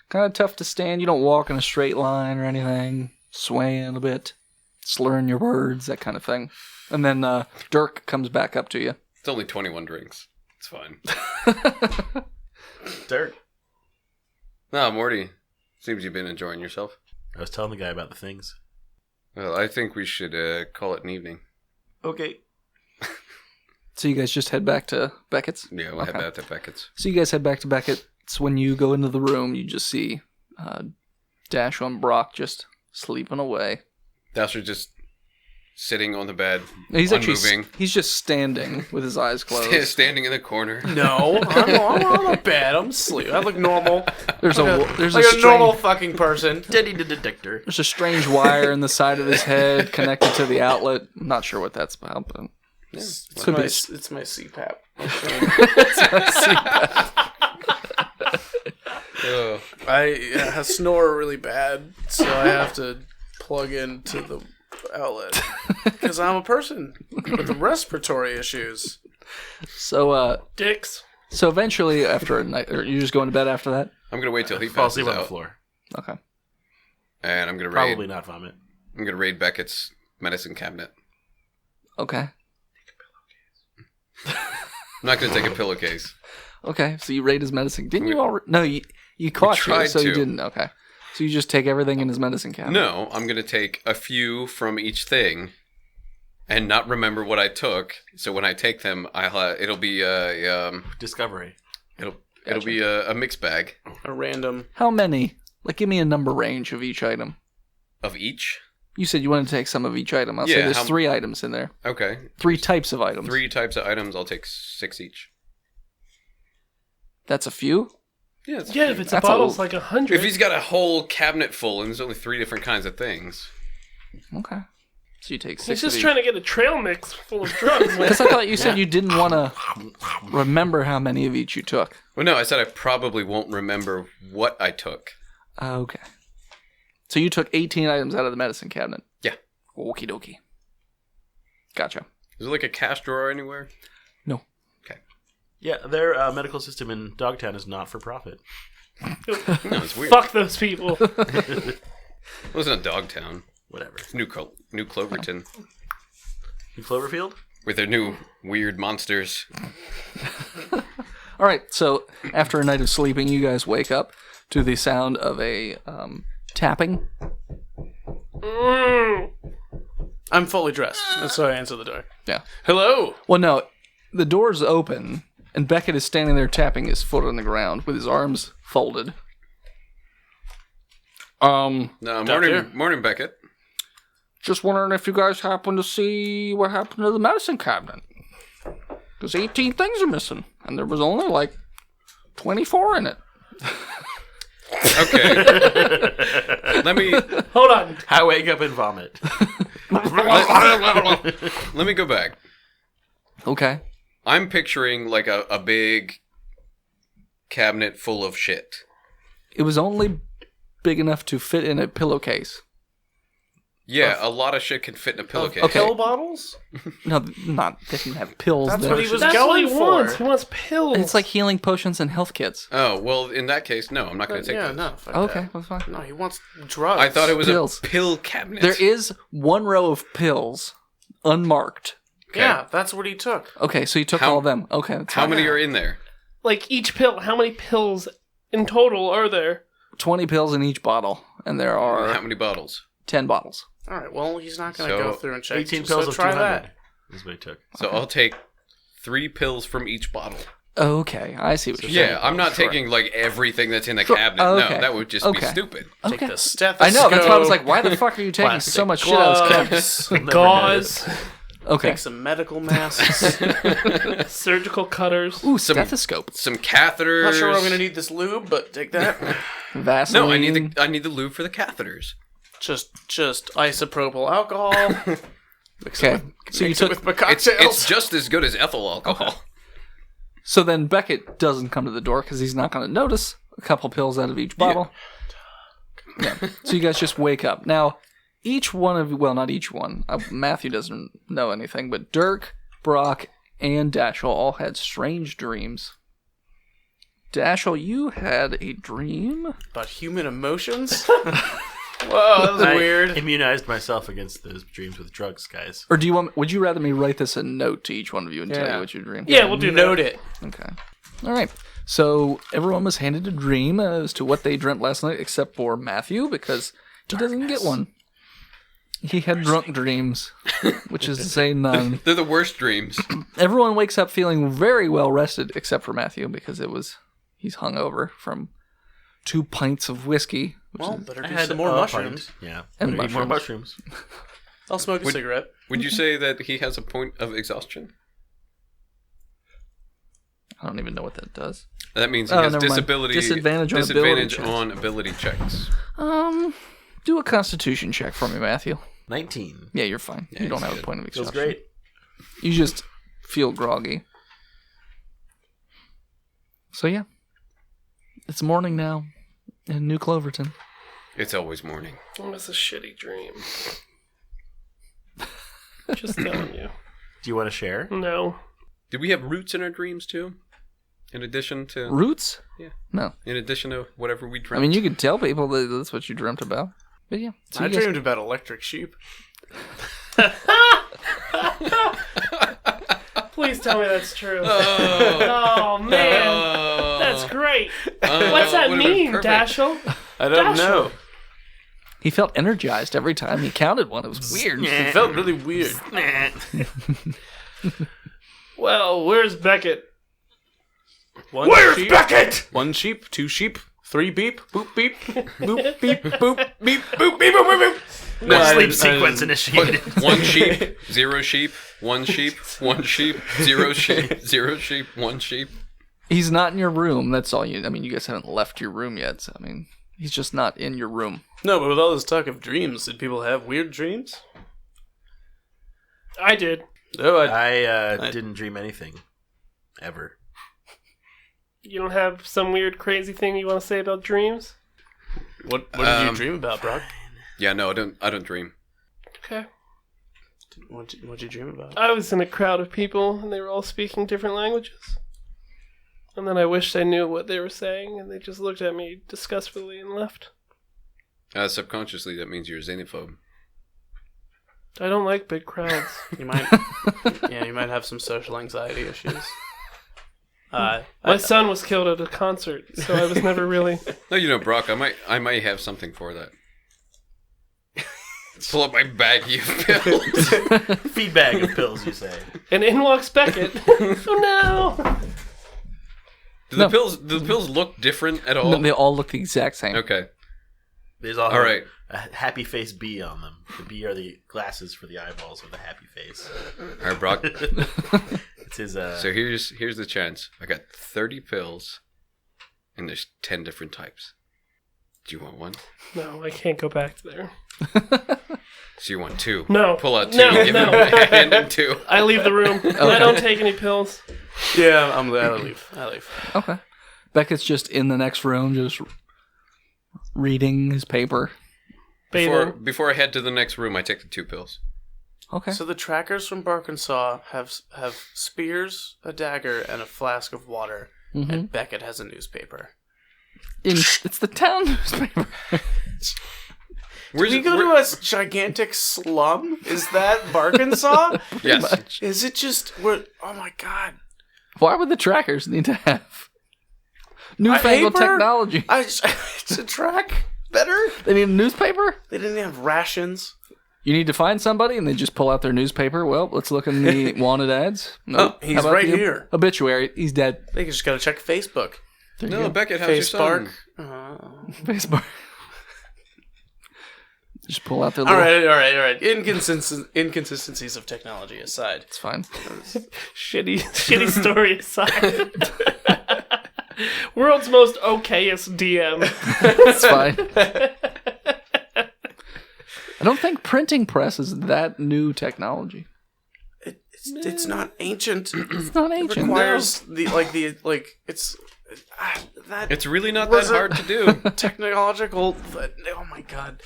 kind of tough to stand. You don't walk in a straight line or anything. Swaying a bit, slurring your words, that kind of thing. And then Dirk comes back up to you. It's only 21 drinks. It's fine. Dirt. No, Morty. Seems you've been enjoying yourself. I was telling the guy about the things. Well, I think we should call it an evening. Okay. So you guys just head back to Beckett's? Yeah, we'll head back to Beckett's. So you guys head back to Beckett's. When you go into the room, you just see Dash and Brock just sleeping away. Dasher just sitting on the bed, He's actually unmoving, he's just standing with his eyes closed. standing in the corner. No, I'm on a bed. I'm asleep. I look normal. There's a Like a normal fucking person. Daddy the detector. There's a strange wire in the side of his head connected to the outlet. I'm not sure what that's about, but It's Could my, be. it's my CPAP. Ugh. I snore really bad, so I have to plug into the outlet because I'm a person with respiratory issues. so Dicks. so eventually after a night, or you just going to bed after that? I'm gonna wait till he Fall passes asleep on the out, floor. Okay. and I'm gonna Probably raid. not vomit. I'm gonna raid Beckett's medicine cabinet. Okay. I'm not going to take a pillowcase. Okay, so you raid his medicine. Didn't you already? No, you caught tried you, so you to. didn't. Okay. So you just take everything in his medicine cabinet? No, I'm going to take a few from each thing and not remember what I took. So when I take them, it'll be Discovery. it'll be a mixed bag A random. How many? Like, give me a number range of each item. of each. You said you wanted to take some of each item. I'll say Yeah, there's how- 3 items in there. Okay. 3 types of items. 3 types of items. I'll take 6 each. That's a few? Yeah. It's Yeah, if it's a That's bottle's a- like 100. if he's got a whole cabinet full and there's only 3 different kinds of things. Okay. So you take 6 He's of just each. trying to get a trail mix full of drugs. man. Because I thought you said you didn't want to remember how many of each you took. Well, no, I said I probably won't remember what I took. Okay. So you took 18 items out of the medicine cabinet? Yeah. Okie dokie. Gotcha. Is there like a cash drawer anywhere? No. Yeah, their medical system in Dogtown is not for profit. No, it's weird. Fuck those people. It wasn't a Dogtown. Whatever. It's New Cloverton. New Cloverfield? With their new weird monsters. All right, so after a night of sleeping, you guys wake up to the sound of a tapping. I'm fully dressed, and so I answer the door. Yeah. Hello. Well, no, the door's open, and Beckett is standing there tapping his foot on the ground with his arms folded. No, Doctor? morning, Beckett. Just wondering if you guys happen to see what happened to the medicine cabinet. Because 18 things are missing, and there was only like 24 in it. Okay. Let me Hold on. I wake up and vomit. let me go back. Okay. I'm picturing like a big cabinet full of shit. It was only big enough to fit in a pillowcase. Yeah, a lot of shit can fit in a pillowcase. Okay. Pill bottles? No, not they didn't have pills. That's there. what he was That's what going he for. wants. He wants pills. It's like healing potions and health kits. Oh, well, in that case, no, I'm not going to take Yeah, those. no. Fuck Okay, that. that's fine. No, he wants drugs. I thought it was Pills. a pill cabinet. There is one row of pills, unmarked. Yeah, that's what he took. Okay, so you took How- all of them. Okay, that's How fine. many are in there? like each pill. How many pills in total are there? 20 pills in each bottle, and there How are many bottles? 10 bottles. All right, well, he's not going to So, go through and check. 18 so pills of try 200 that. is what he took. So I'll take 3 pills from each bottle. Okay, I see what you're Yeah, saying. I'm not taking like everything that's in the Sure. cabinet. Okay. No, that would just Okay. be stupid. Take Okay. the stethoscope. I know, that's why I was like, why the fuck are you taking Plastic so much shit out of this cabinet? gloves, Never Gauze, Okay. take some medical masks. surgical cutters. Ooh, stethoscope. Some catheters. Not sure I'm going to need this lube, but take that. Vaseline. No, I need the lube for the catheters. just isopropyl alcohol. Okay, so you Mix it took. with my It's cocktails. just as good as ethyl alcohol. So then Beckett doesn't come to the door because he's not going to notice a couple pills out of each bottle. Yeah. So you guys just wake up. Now, each one of you, well, not each one. Matthew doesn't know anything, but Dirk, Brock, and Dashel all had strange dreams. Dashel, you had a dream? About human emotions? Whoa, that was I weird. immunized myself against those dreams with drugs, guys. Or would you rather me write this a note to each one of you and tell Yeah. you what you dreamed? Yeah, we'll do Note that. it. Okay. All right. So everyone was handed a dream as to what they dreamt last night, except for Matthew, because he doesn't get one. He had drunk dreams, which is to say none. They're the worst dreams. Everyone wakes up feeling very well rested, except for Matthew, because he's hungover from 2 pints of whiskey. Well, better I do had some more a mushrooms. pint. Yeah. And Better eat more mushrooms. I'll smoke a cigarette. Would you say that he has a point of exhaustion? I don't even know what that does. That means he Oh, has never mind. disability Disadvantage on disadvantage ability on ability checks. Do a Constitution check for me, Matthew. 19. Yeah, you're fine. you don't have a point of Feels exhaustion. great. You just feel groggy. So yeah, it's morning now in New Cloverton. It's always morning. Oh, that's a shitty dream. Just telling you. Do you want to share? No. Did we have roots in our dreams too? In addition to Roots? Yeah. No. in addition to whatever we dreamt. I mean, you could tell people that that's what you dreamt about. But yeah. So I you guys- dreamed about electric sheep. Please tell me that's true. Oh, Oh man, that's great. What's that would've been mean, perfect. Dashel? I don't Dashel. know. He felt energized every time he counted one. It was weird. It felt really weird. Well, where's Beckett? Where's Beckett? 1 sheep, 2 sheep, 3 beep, boop beep, boop beep, boop beep, boop beep, boop boop. No, I Sleep didn't- sequence initiated. 1 sheep, 0 sheep, 1 sheep, 1 sheep, 0 sheep, 0 sheep, 1 sheep. He's not in your room. That's all you. I mean, you guys haven't left your room yet. So, I mean, he's just not in your room. No, but with all this talk of dreams, did people have weird dreams? I did. No, I didn't dream anything. Ever. You don't have some weird, crazy thing you want to say about dreams? What did you dream about, Brock? Yeah, no, I don't dream. Okay. What'd you dream about? I was in a crowd of people, and they were all speaking different languages. And then I wished I knew what they were saying, and they just looked at me disgustfully and left. Subconsciously, that means you're a xenophobe. I don't like big crowds. You might, you might have some social anxiety issues. My son was killed at a concert, so I was never really... No, Brock, I might have something for that. Pull up my baggie of pills. Feedback of pills, you say. And in walks Beckett. Oh no! Do the pills look different at all? No, they all look the exact same. Okay. There's all right. a happy face bee on them. The bee are the glasses for the eyeballs with a happy face. All right, Brock. It's his. So here's the chance. I got 30 pills, and there's 10 different types. Do you want one? No, I can't go back there. So you want 2? No. Pull out 2. No, give no. him a hand and 2. I leave the room. I don't take any pills. Yeah, I'm glad I leave. Okay. Beckett's just in the next room, just reading his paper. Bathing. Before I head to the next room, I take the 2 pills. Okay. So the trackers from Barkensaw have spears, a dagger, and a flask of water, and Beckett has a newspaper. It's the town newspaper. Did we go to a gigantic slum? Is that Barkensaw? Yes. Is it just... oh my god. Why would the trackers need to have newfangled paper? technology? To track better? They need a newspaper? They didn't have rations. You need to find somebody, and they just pull out their newspaper. Well, let's look in the wanted ads. Oh, he's How about right the here. Obituary. He's dead. They just gotta check Facebook. There you No, go. Beckett, how's your son? Facebook. Facebook. Just pull out their All little... right. Inconsistencies of technology aside. It's fine. Shitty story aside. World's most okayest DM. It's fine. I don't think printing press is that new technology. It's not ancient. It's not It ancient. requires that It's really not that hard to do. technological. Oh my god.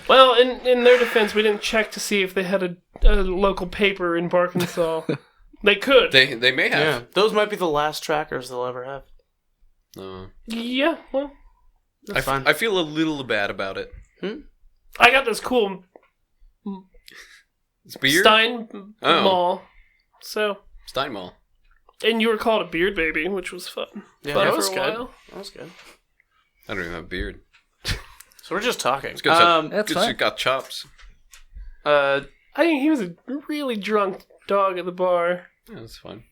Well, in their defense, we didn't check to see if they had a local paper in Barkensaw. They could. They may have. Yeah, those might be the last trackers they'll ever have. Yeah, well, That's fine. I feel a little bad about it. I got this cool It's beard? Stein Oh. Mall. So, Steinmall. and you were called a beard baby, which was fun. Yeah, Fun that for was a good. while. That was good. I don't even have a beard. So we're just talking. It's good. So, That's good fine. you got chops. I think he was a really drunk dog at the bar. Yeah, that's fine.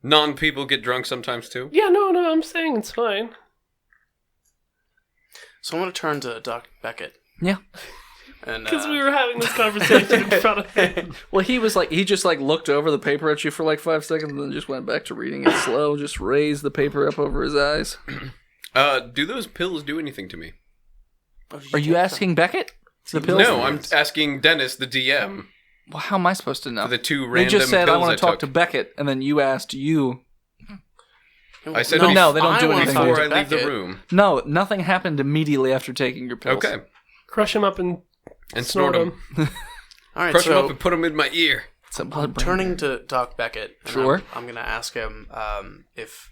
Non-people get drunk sometimes too. Yeah, no, I'm saying it's fine. So I want to turn to Doc Beckett. Yeah. And Because we were having this conversation in front of him. Well, he just looked over the paper at you for like 5 seconds and then just went back to reading it slow, just raised the paper up over his eyes. Do those pills do anything to me? Are you asking Beckett? The pills? No, I'm asking Dennis, the DM, Well, how am I supposed to know? for the 2 They random just said, I pills want to talk to took. Beckett, and then you asked you. I said No, they don't do wanna anything. talk before to I leave the Beckett. room. No, nothing happened immediately after taking your pills. Okay. Crush him up and And snort snort them. All right, Crush them up so and put them in my ear. It's a blood brain. turning to Doc Beckett. and Sure. I'm going to ask him if...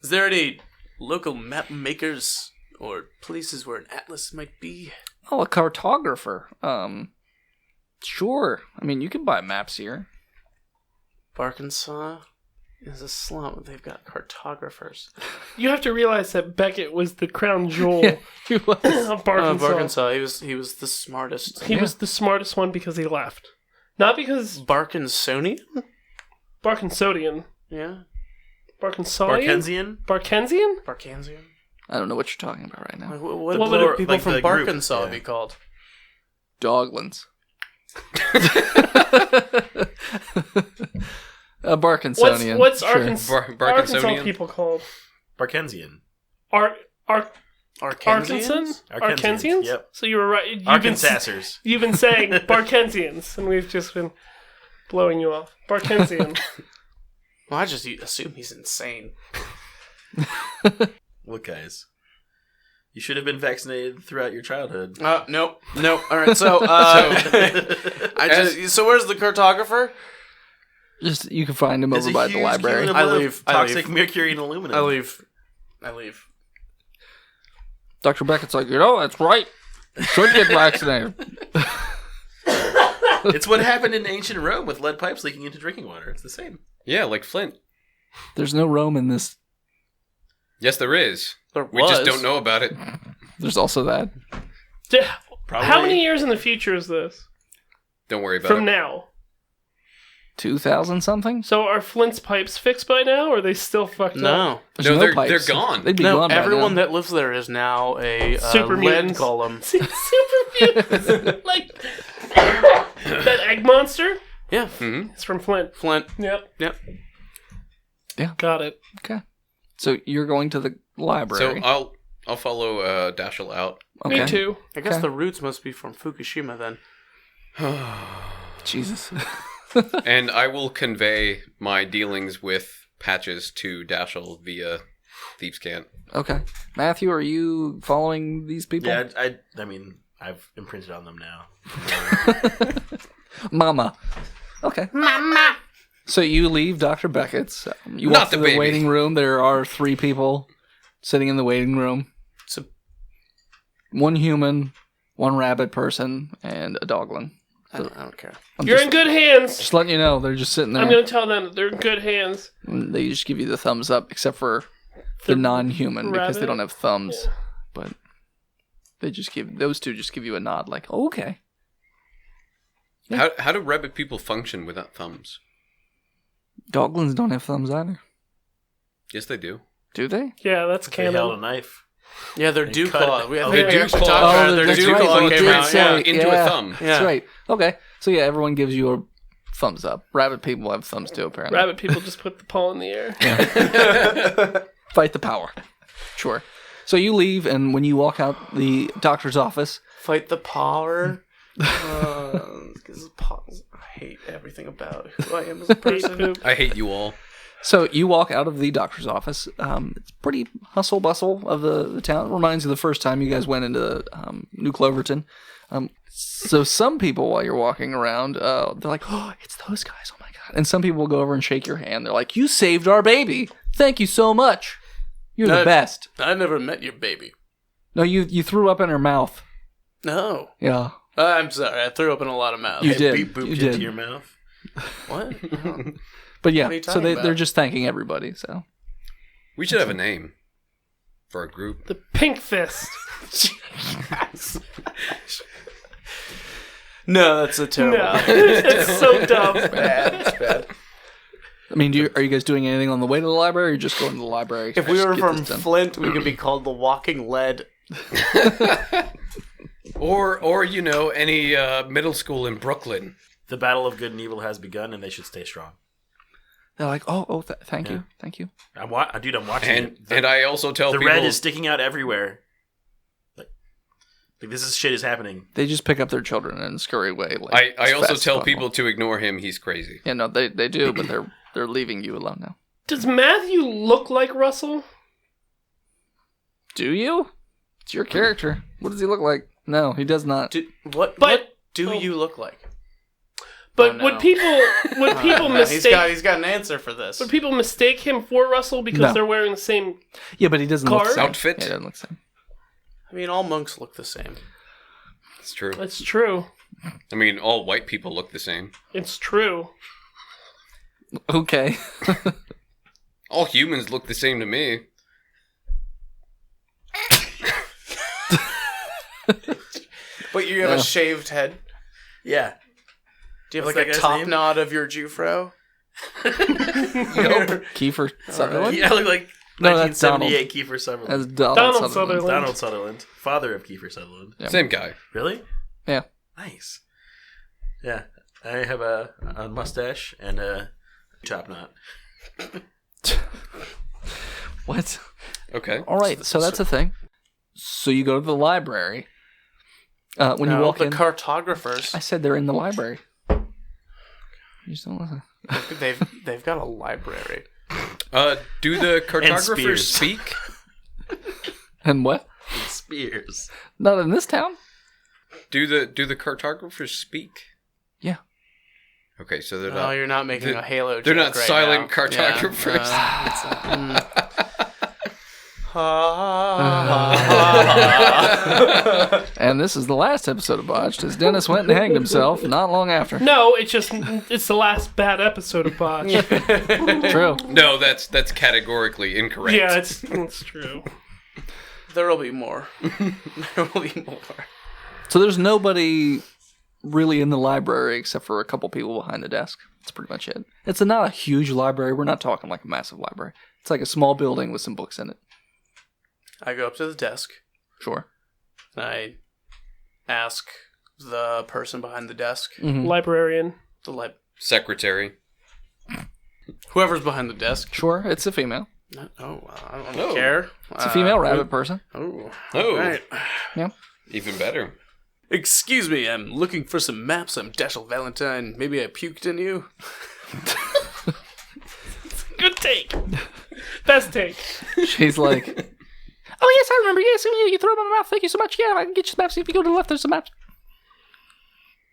Is there any local map makers or places where an atlas might be? Oh, a cartographer. Sure. I mean, you can buy maps here. Arkansas is a slum. They've got cartographers. You have to realize that Beckett was the crown jewel He was. of Arkansas. Arkansas. He was the smartest. He was the smartest one because he left. Not because Barkinsonian? Barkinsodian. Yeah. Barkinsonian? Barkensian? Barkensian? Barkansian? I don't know what you're talking about right now. Like, what The would plural- people like from the group, Arkansas yeah. be called? Doglands. A Barkinsonian. What's sure. Arkansas Barkinsonian? people called? Barkensian. Arkansan? Arkansans? Arkansians? Yep. So you were right. Arkansasers. You've been saying Barkensians, and we've just been blowing you off. Barkensian. Well, I just assume he's insane. Look, guys. You should have been vaccinated throughout your childhood. Nope. All right, so so where's the cartographer? Just you can find him It's over a by the huge library. cumulative I of leave. Toxic mercury and aluminum. I leave. Dr. Beckett's like, that's right. You should get vaccinated. It's what happened in ancient Rome with lead pipes leaking into drinking water. It's the same. Yeah, like Flint. There's no Rome in this. Yes, there is. There We just was. don't know about it. There's also that. Probably. How many years in the future is this? Don't worry about From it. now. 2000 something? So are Flint's pipes fixed by now, or are they still fucked up? No. There's No, they're pipes. gone. They'd be No, gone by everyone now. that lives there is now a Super lead mutants. golem. Super mutants. Like that egg monster? Yeah. Mm-hmm. It's from Flint. Flint. Yep. Yep. Got it. Okay. So you're going to the So library. I'll follow Dashel out. Okay. Me too. I guess Okay. the roots must be from Fukushima then. Jesus. And I will convey my dealings with Patches to Dashel via Thieves' Cant. Okay. Matthew, are you following these people? Yeah, I mean, I've imprinted on them now. Mama. Okay. Mama. So you leave Dr. Beckett's. You Not walk the to the baby. waiting room. There are 3 people sitting in the waiting room. So, 1 human, 1 rabbit person, and a doglin. I don't care. I'm You're just, in good hands. just letting you know, they're just sitting there. I'm going to tell them that they're in good hands. And they just give you the thumbs up, except for the non-human because they rabbit? don't have thumbs. Yeah. But they just give those 2 just give you a nod, like, oh, okay. How do rabbit people function without thumbs? Doglins don't have thumbs either, Yes, they do. do they? Yeah, that's They held a canon. knife. Yeah, their They dew cut claw. it. We Oh, think their we actually dew talked claw. about it. Oh, Their that's dew right, claw you came did out. say Yeah. it. Into Yeah. a thumb. Yeah. That's right. Okay. So yeah, everyone gives you a thumbs up. Rabbit people have thumbs too, apparently. Rabbit people just put the paw in the air. Fight the power. Sure. So you leave, and when you walk out the doctor's office, Fight the power. 'Cause I hate everything about who I am as a person. I hate you all. so you walk out of the doctor's office. It's pretty hustle bustle of the town. It reminds you of the first time you guys went into New Cloverton. So some people, while you're walking around, they're like, "Oh, it's those guys! Oh my god!" And some people will go over and shake your hand. They're like, "You saved our baby! Thank you so much. You're the best." I never met your baby. No, you threw up in her mouth. No. Yeah, I'm sorry. I threw up in a lot of mouths. You did. Beep booped You into did. your mouth. What? but yeah. What are you So talking they're about? just thanking everybody. So We should have a name for a group. The Pink Fist. No, that's a terrible. No, it's so dumb. That's bad. I mean, are you guys doing anything on the way to the library, or are you just going to the library? If we were Get from this done? Flint, we could be called the Walking Lead. Or any middle school in Brooklyn. The battle of good and evil has begun, and they should stay strong. They're like, oh, thank you. I'm watching And it. and I also tell The people red is sticking out everywhere. Like this shit is happening. They just pick up their children and scurry away. Like, I as also fast as tell possible. people to ignore him. He's crazy. Yeah, no, they do, but they're leaving you alone now. Does Matthew look like Russell? Do you? It's your character. What does he look like? No, he does not. What do you look like? But Oh, no. would people mistake He's got an answer for this. would people mistake him for Russell because No. they're wearing the same? Yeah, but he doesn't look Card? the same. Outfit? Yeah, he doesn't look the same. I mean, all monks look the same. It's true. That's true. I mean, all white people look the same. It's true. Okay. All humans look the same to me. But you have a shaved head. Yeah. Do you have What's like a that guy's top name? knot of your Jufro? Kiefer Sutherland? Yeah, I look like No, that's 1978 Kiefer Sutherland. That's Donald, Donald Sutherland. Sutherland. Donald Sutherland, father of Kiefer Sutherland. Yeah. Same guy. Really? Yeah. Nice. Yeah, I have a mustache and a top knot. What? Okay. All right, so that's a thing. So you go to the library. When you No, walk the in, cartographers. I said they're in the library. You just don't listen. They've got a library. Do the cartographers Spears. speak? And what? Spears. Not in this town. Do the cartographers speak? Yeah. Okay, so they're No, not. you're not making a Halo. they're joke not right silent now. cartographers. Yeah, And this is the last episode of Botched, as Dennis went and hanged himself not long after. No, it's the last bad episode of Botch. True. No, that's categorically incorrect. Yeah, it's true. There'll be more. There will be more. So there's nobody really in the library except for a couple people behind the desk. That's pretty much it. It's not a huge library. We're not talking like a massive library. It's like a small building with some books in it. I go up to the desk. Sure. And I ask the person behind the desk, Librarian. the Secretary. whoever's behind the desk. Sure, it's a female. Oh, I don't care. It's a female rabbit person. Oh, Oh, right. Yeah. even better. Excuse me, I'm looking for some maps. I'm Dashiell Valentine. Maybe I puked in you. Good take. Best take. She's like, oh, yes, I remember. Yes, you throw them in my mouth. Thank you so much. Yeah, I can get you some maps. If you go to the left, there's some maps.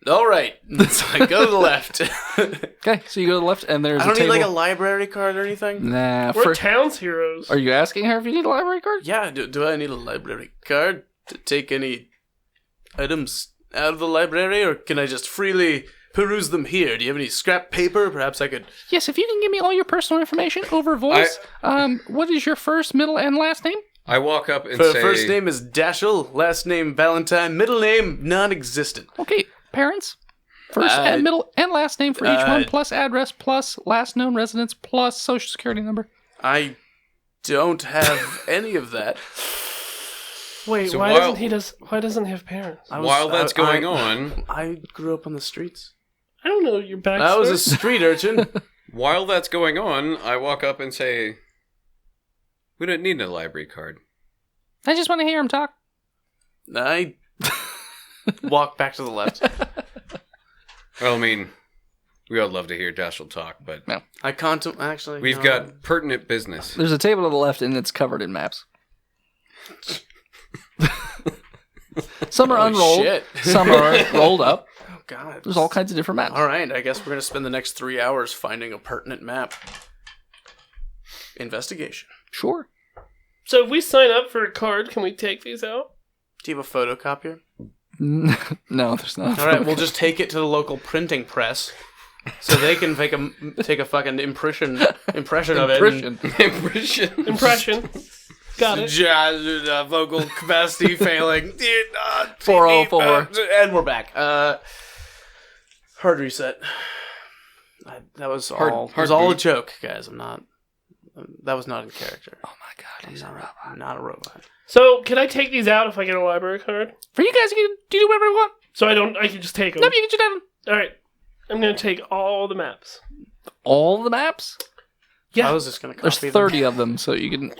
All right. So I go to the left. Okay, so you go to the left, and there's I don't a need table. like a library card or anything. Nah, We're Towns heroes. are you asking her if you need a library card? Yeah, do I need a library card to take any items out of the library, or can I just freely peruse them here? Do you have any scrap paper? Perhaps I could... Yes, if you can give me all your personal information over voice. What is your first, middle, and last name? I walk up and Her say, first name is Dashiell, last name Valentine, middle name non-existent. Okay, parents. First and middle and last name for each one, plus address, plus last known residence, plus social security number. I don't have any of that. Wait, So why while- doesn't he have parents? while that's going on, I grew up on the streets. I don't know your backstory. I was a street urchin. while that's going on, I walk up and say, "We don't need a library card." I just want to hear him talk. I walk back to the left. Well, I mean, we all love to hear Dashiell talk, but I actually. we've no. got pertinent business. There's a table to the left, and it's covered in maps. Some are Holy unrolled. shit. Some are rolled up. Oh God. There's all kinds of different maps. All right, I guess we're gonna spend the next 3 hours finding a pertinent map. Investigation. Sure. So if we sign up for a card, can we take these out? Do you have a photocopier? No, there's not. All right, we'll just take it to the local printing press, so they can take a fucking impression of it. Impression. Impression. Got it. Vocal capacity failing. 404. And we're back. Hard reset. That was all. It was all a joke, guys. I'm not. That was not in character. Oh my god, he's a robot. I'm not a robot. So can I take these out if I get a library card? For you guys, you can do whatever you want. So I can just take them. No, you can just have them. All right. I'm gonna take all the maps. All the maps? Yeah. I was just gonna copy There's them. 30 of them, so you can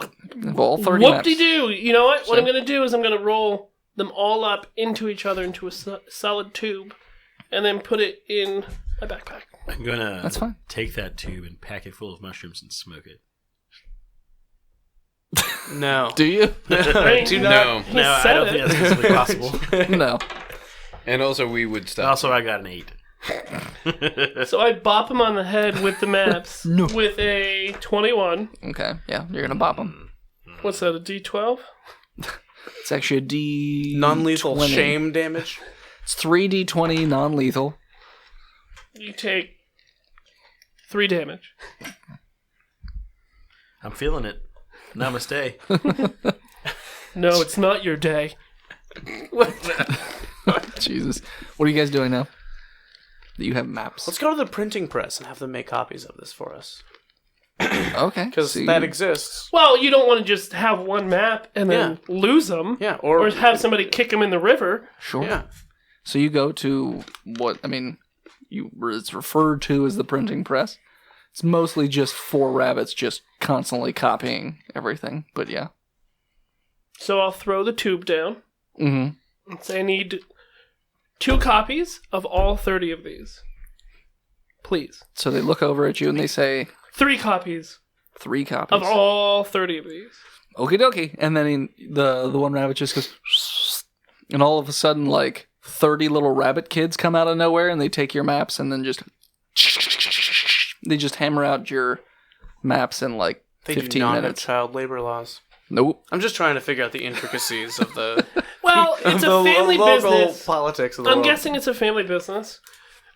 have all 30 maps. Whoop-de-doo. You know what? What So- I'm gonna do is I'm gonna roll them all up into each other into a solid tube, and then put it in my backpack. I'm gonna That's fine. take that tube and pack it full of mushrooms and smoke it. No. Do you? Do not. No. He No, I said don't it. think that's physically possible. No. And also, we would stop. Also, I got an 8. So I bop him on the head with the maps No. with a 21. Okay, yeah, you're gonna bop them. What's that, a D12? It's actually a D. Non-lethal 20. shame damage. It's 3d20 non-lethal. You take 3 damage. I'm feeling it. Namaste. No, it's not your day. Jesus. What are you guys doing now? That you have maps. Let's go to the printing press and have them make copies of this for us. Okay. Because so that you- exists. Well, you don't want to just have one map and then lose them. Yeah, Or have somebody kick them in the river. Sure. Yeah. So you go to what, I mean, it's referred to as the printing press. It's mostly just 4 rabbits just constantly copying everything. But yeah. So I'll throw the tube down Mm-hmm. and say I need 2 copies of all 30 of these. Please. So they look over at you and they say 3 copies 3 copies. of all 30 of these. Okie dokie. And then the one rabbit just goes, and all of a sudden, like 30 little rabbit kids come out of nowhere and they take your maps and then they just hammer out your maps in like They 15 do not minutes. have child labor laws. Nope. I'm just trying to figure out the intricacies of the Well, it's a family local business. politics of the I'm world. guessing it's a family business,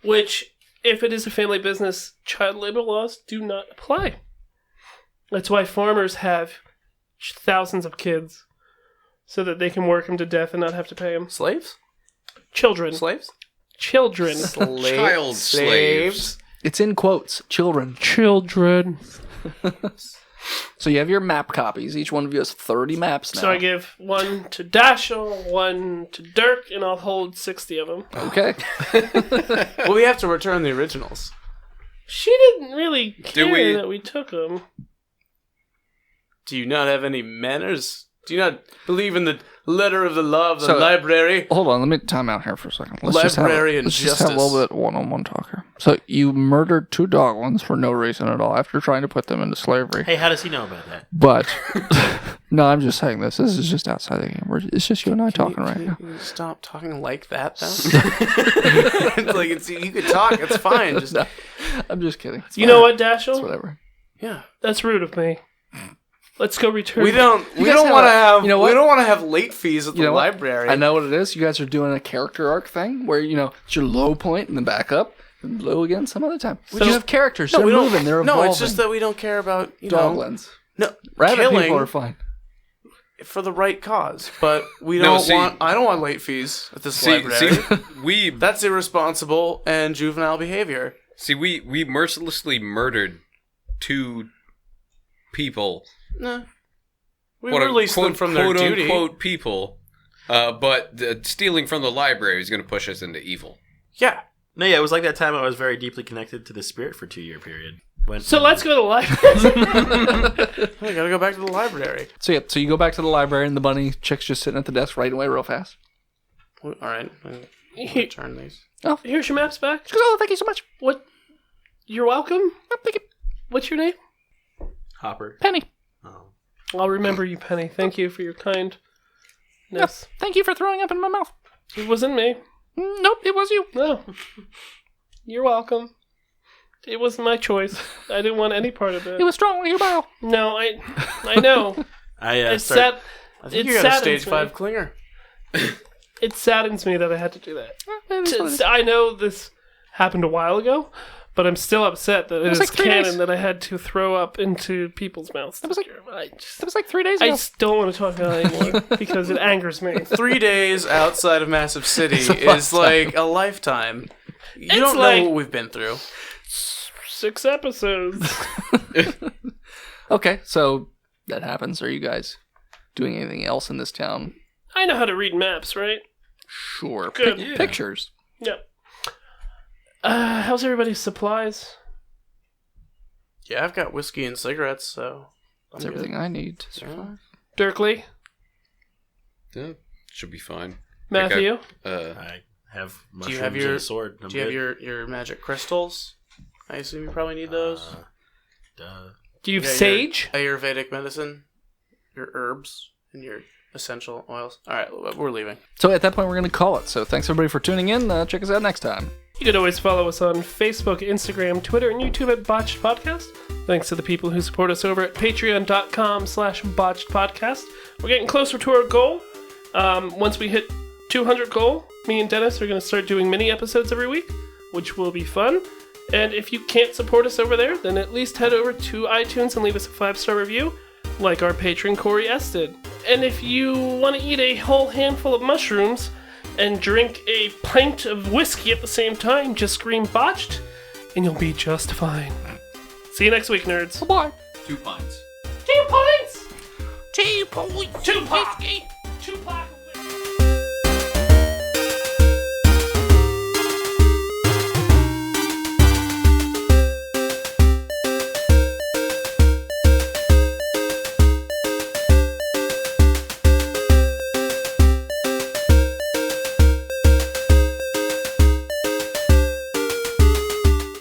which, if it is a family business, child labor laws do not apply. That's why farmers have thousands of kids, so that they can work them to death and not have to pay them. Slaves? Children. Slaves? Children. Child slaves. It's in quotes. Children. Children. So you have your map copies. Each one of you has 30 maps now. So I give 1 to Dashiell, 1 to Dirk, and I'll hold 60 of them. Okay. Well, we have to return the originals. She didn't really care we- that we took them. Do you not have any manners? Do you not believe in the letter of the law of the So- library? Hold on. Let me time out here for a second. Library let's and just have a little justice. bit one-on-one talk here. So you murdered 2 doglins for no reason at all after trying to put them into slavery. Hey, how does he know about that? But no, I'm just saying this. This is just outside the game. It's just you and I talking right now. Can you stop talking like that, though? It's like you could talk. It's fine. Just No, I'm just kidding. It's You fine. know what, It's Dashiell? whatever. yeah. That's rude of me. Let's go return. We don't guys want to have you know what? we don't want to have late fees at the You know what? library. I know what it is. You guys are doing a character arc thing where, it's your low point and then back up and low again some other time. So- You have characters. No, They're we don't. moving. They're evolving. No, it's just that we don't care about doglins. No, Rabbit killing people are fine. for the right cause, but we No, don't see- want. I don't want late fees at this See, library. we That's irresponsible and juvenile behavior. we mercilessly murdered 2 people. Nah. We Quote- released them quote- from their quote duty. unquote people. But stealing from the library is going to push us into evil. Yeah. No, yeah, it was like that time I was very deeply connected to the spirit for 2-year period. So let's go to library. I gotta go back to the library. So you go back to the library and the bunny chick's just sitting at the desk writing away real fast. All right. Here- Return these. Here's your maps back. She goes, oh, thank you so much. What? You're welcome. Thank you. What's your name? Hopper. Penny. Oh. I'll remember you, Penny. Thank you for your kindness. Thank you for throwing up in my mouth. It wasn't me. Nope, it was you. No. You're welcome. It wasn't my choice. I didn't want any part of it. It was strong when you bow. No, I know. I It's started. sad. I think It you got a saddens stage me. 5 clinger. It saddens me that I had to do that. It is what it is. I know this happened a while ago, but I'm still upset that it was is like 3 canon days. that I had to throw up into people's mouths. was like- I just That was like 3 days I ago. just don't want to talk about it anymore because it angers me. 3 days outside of Massive City is like a lifetime. You It's don't like- know what we've been through. 6 episodes. Okay, so that happens. Are you guys doing anything else in this town? I know how to read maps, right? Sure. Good. Yeah. Pictures. Yep. How's everybody's supplies? Yeah, I've got whiskey and cigarettes, so That's everything I need to survive. Dirkley? Yeah, should be fine. Matthew? I have Do mushrooms you have and your a sword. I'm Do you have good. your magic crystals? I assume you probably need those. Duh. Do you have Yeah, sage? Your Ayurvedic medicine, your herbs, and your essential oils. All right, we're leaving. So at that point, we're going to call it. So thanks everybody for tuning in. Check us out next time. You can always follow us on Facebook, Instagram, Twitter, and YouTube at Botched Podcast. Thanks to the people who support us over at patreon.com/Botched Podcast. We're getting closer to our goal. Once we hit 200 goal, me and Dennis are going to start doing mini episodes every week, which will be fun. And if you can't support us over there, then at least head over to iTunes and leave us a 5-star review, like our patron Corey S. did. And if you want to eat a whole handful of mushrooms and drink a pint of whiskey at the same time, just scream botched, and you'll be just fine. See you next week, nerds. Bye. 2 pints. 2 pints! 2 points. 2 pack! whiskey. 2 pack!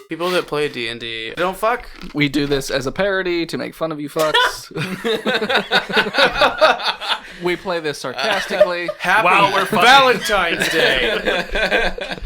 People that play D&D don't fuck. We do this as a parody to make fun of you fucks. We play this sarcastically. Happy Valentine's Day.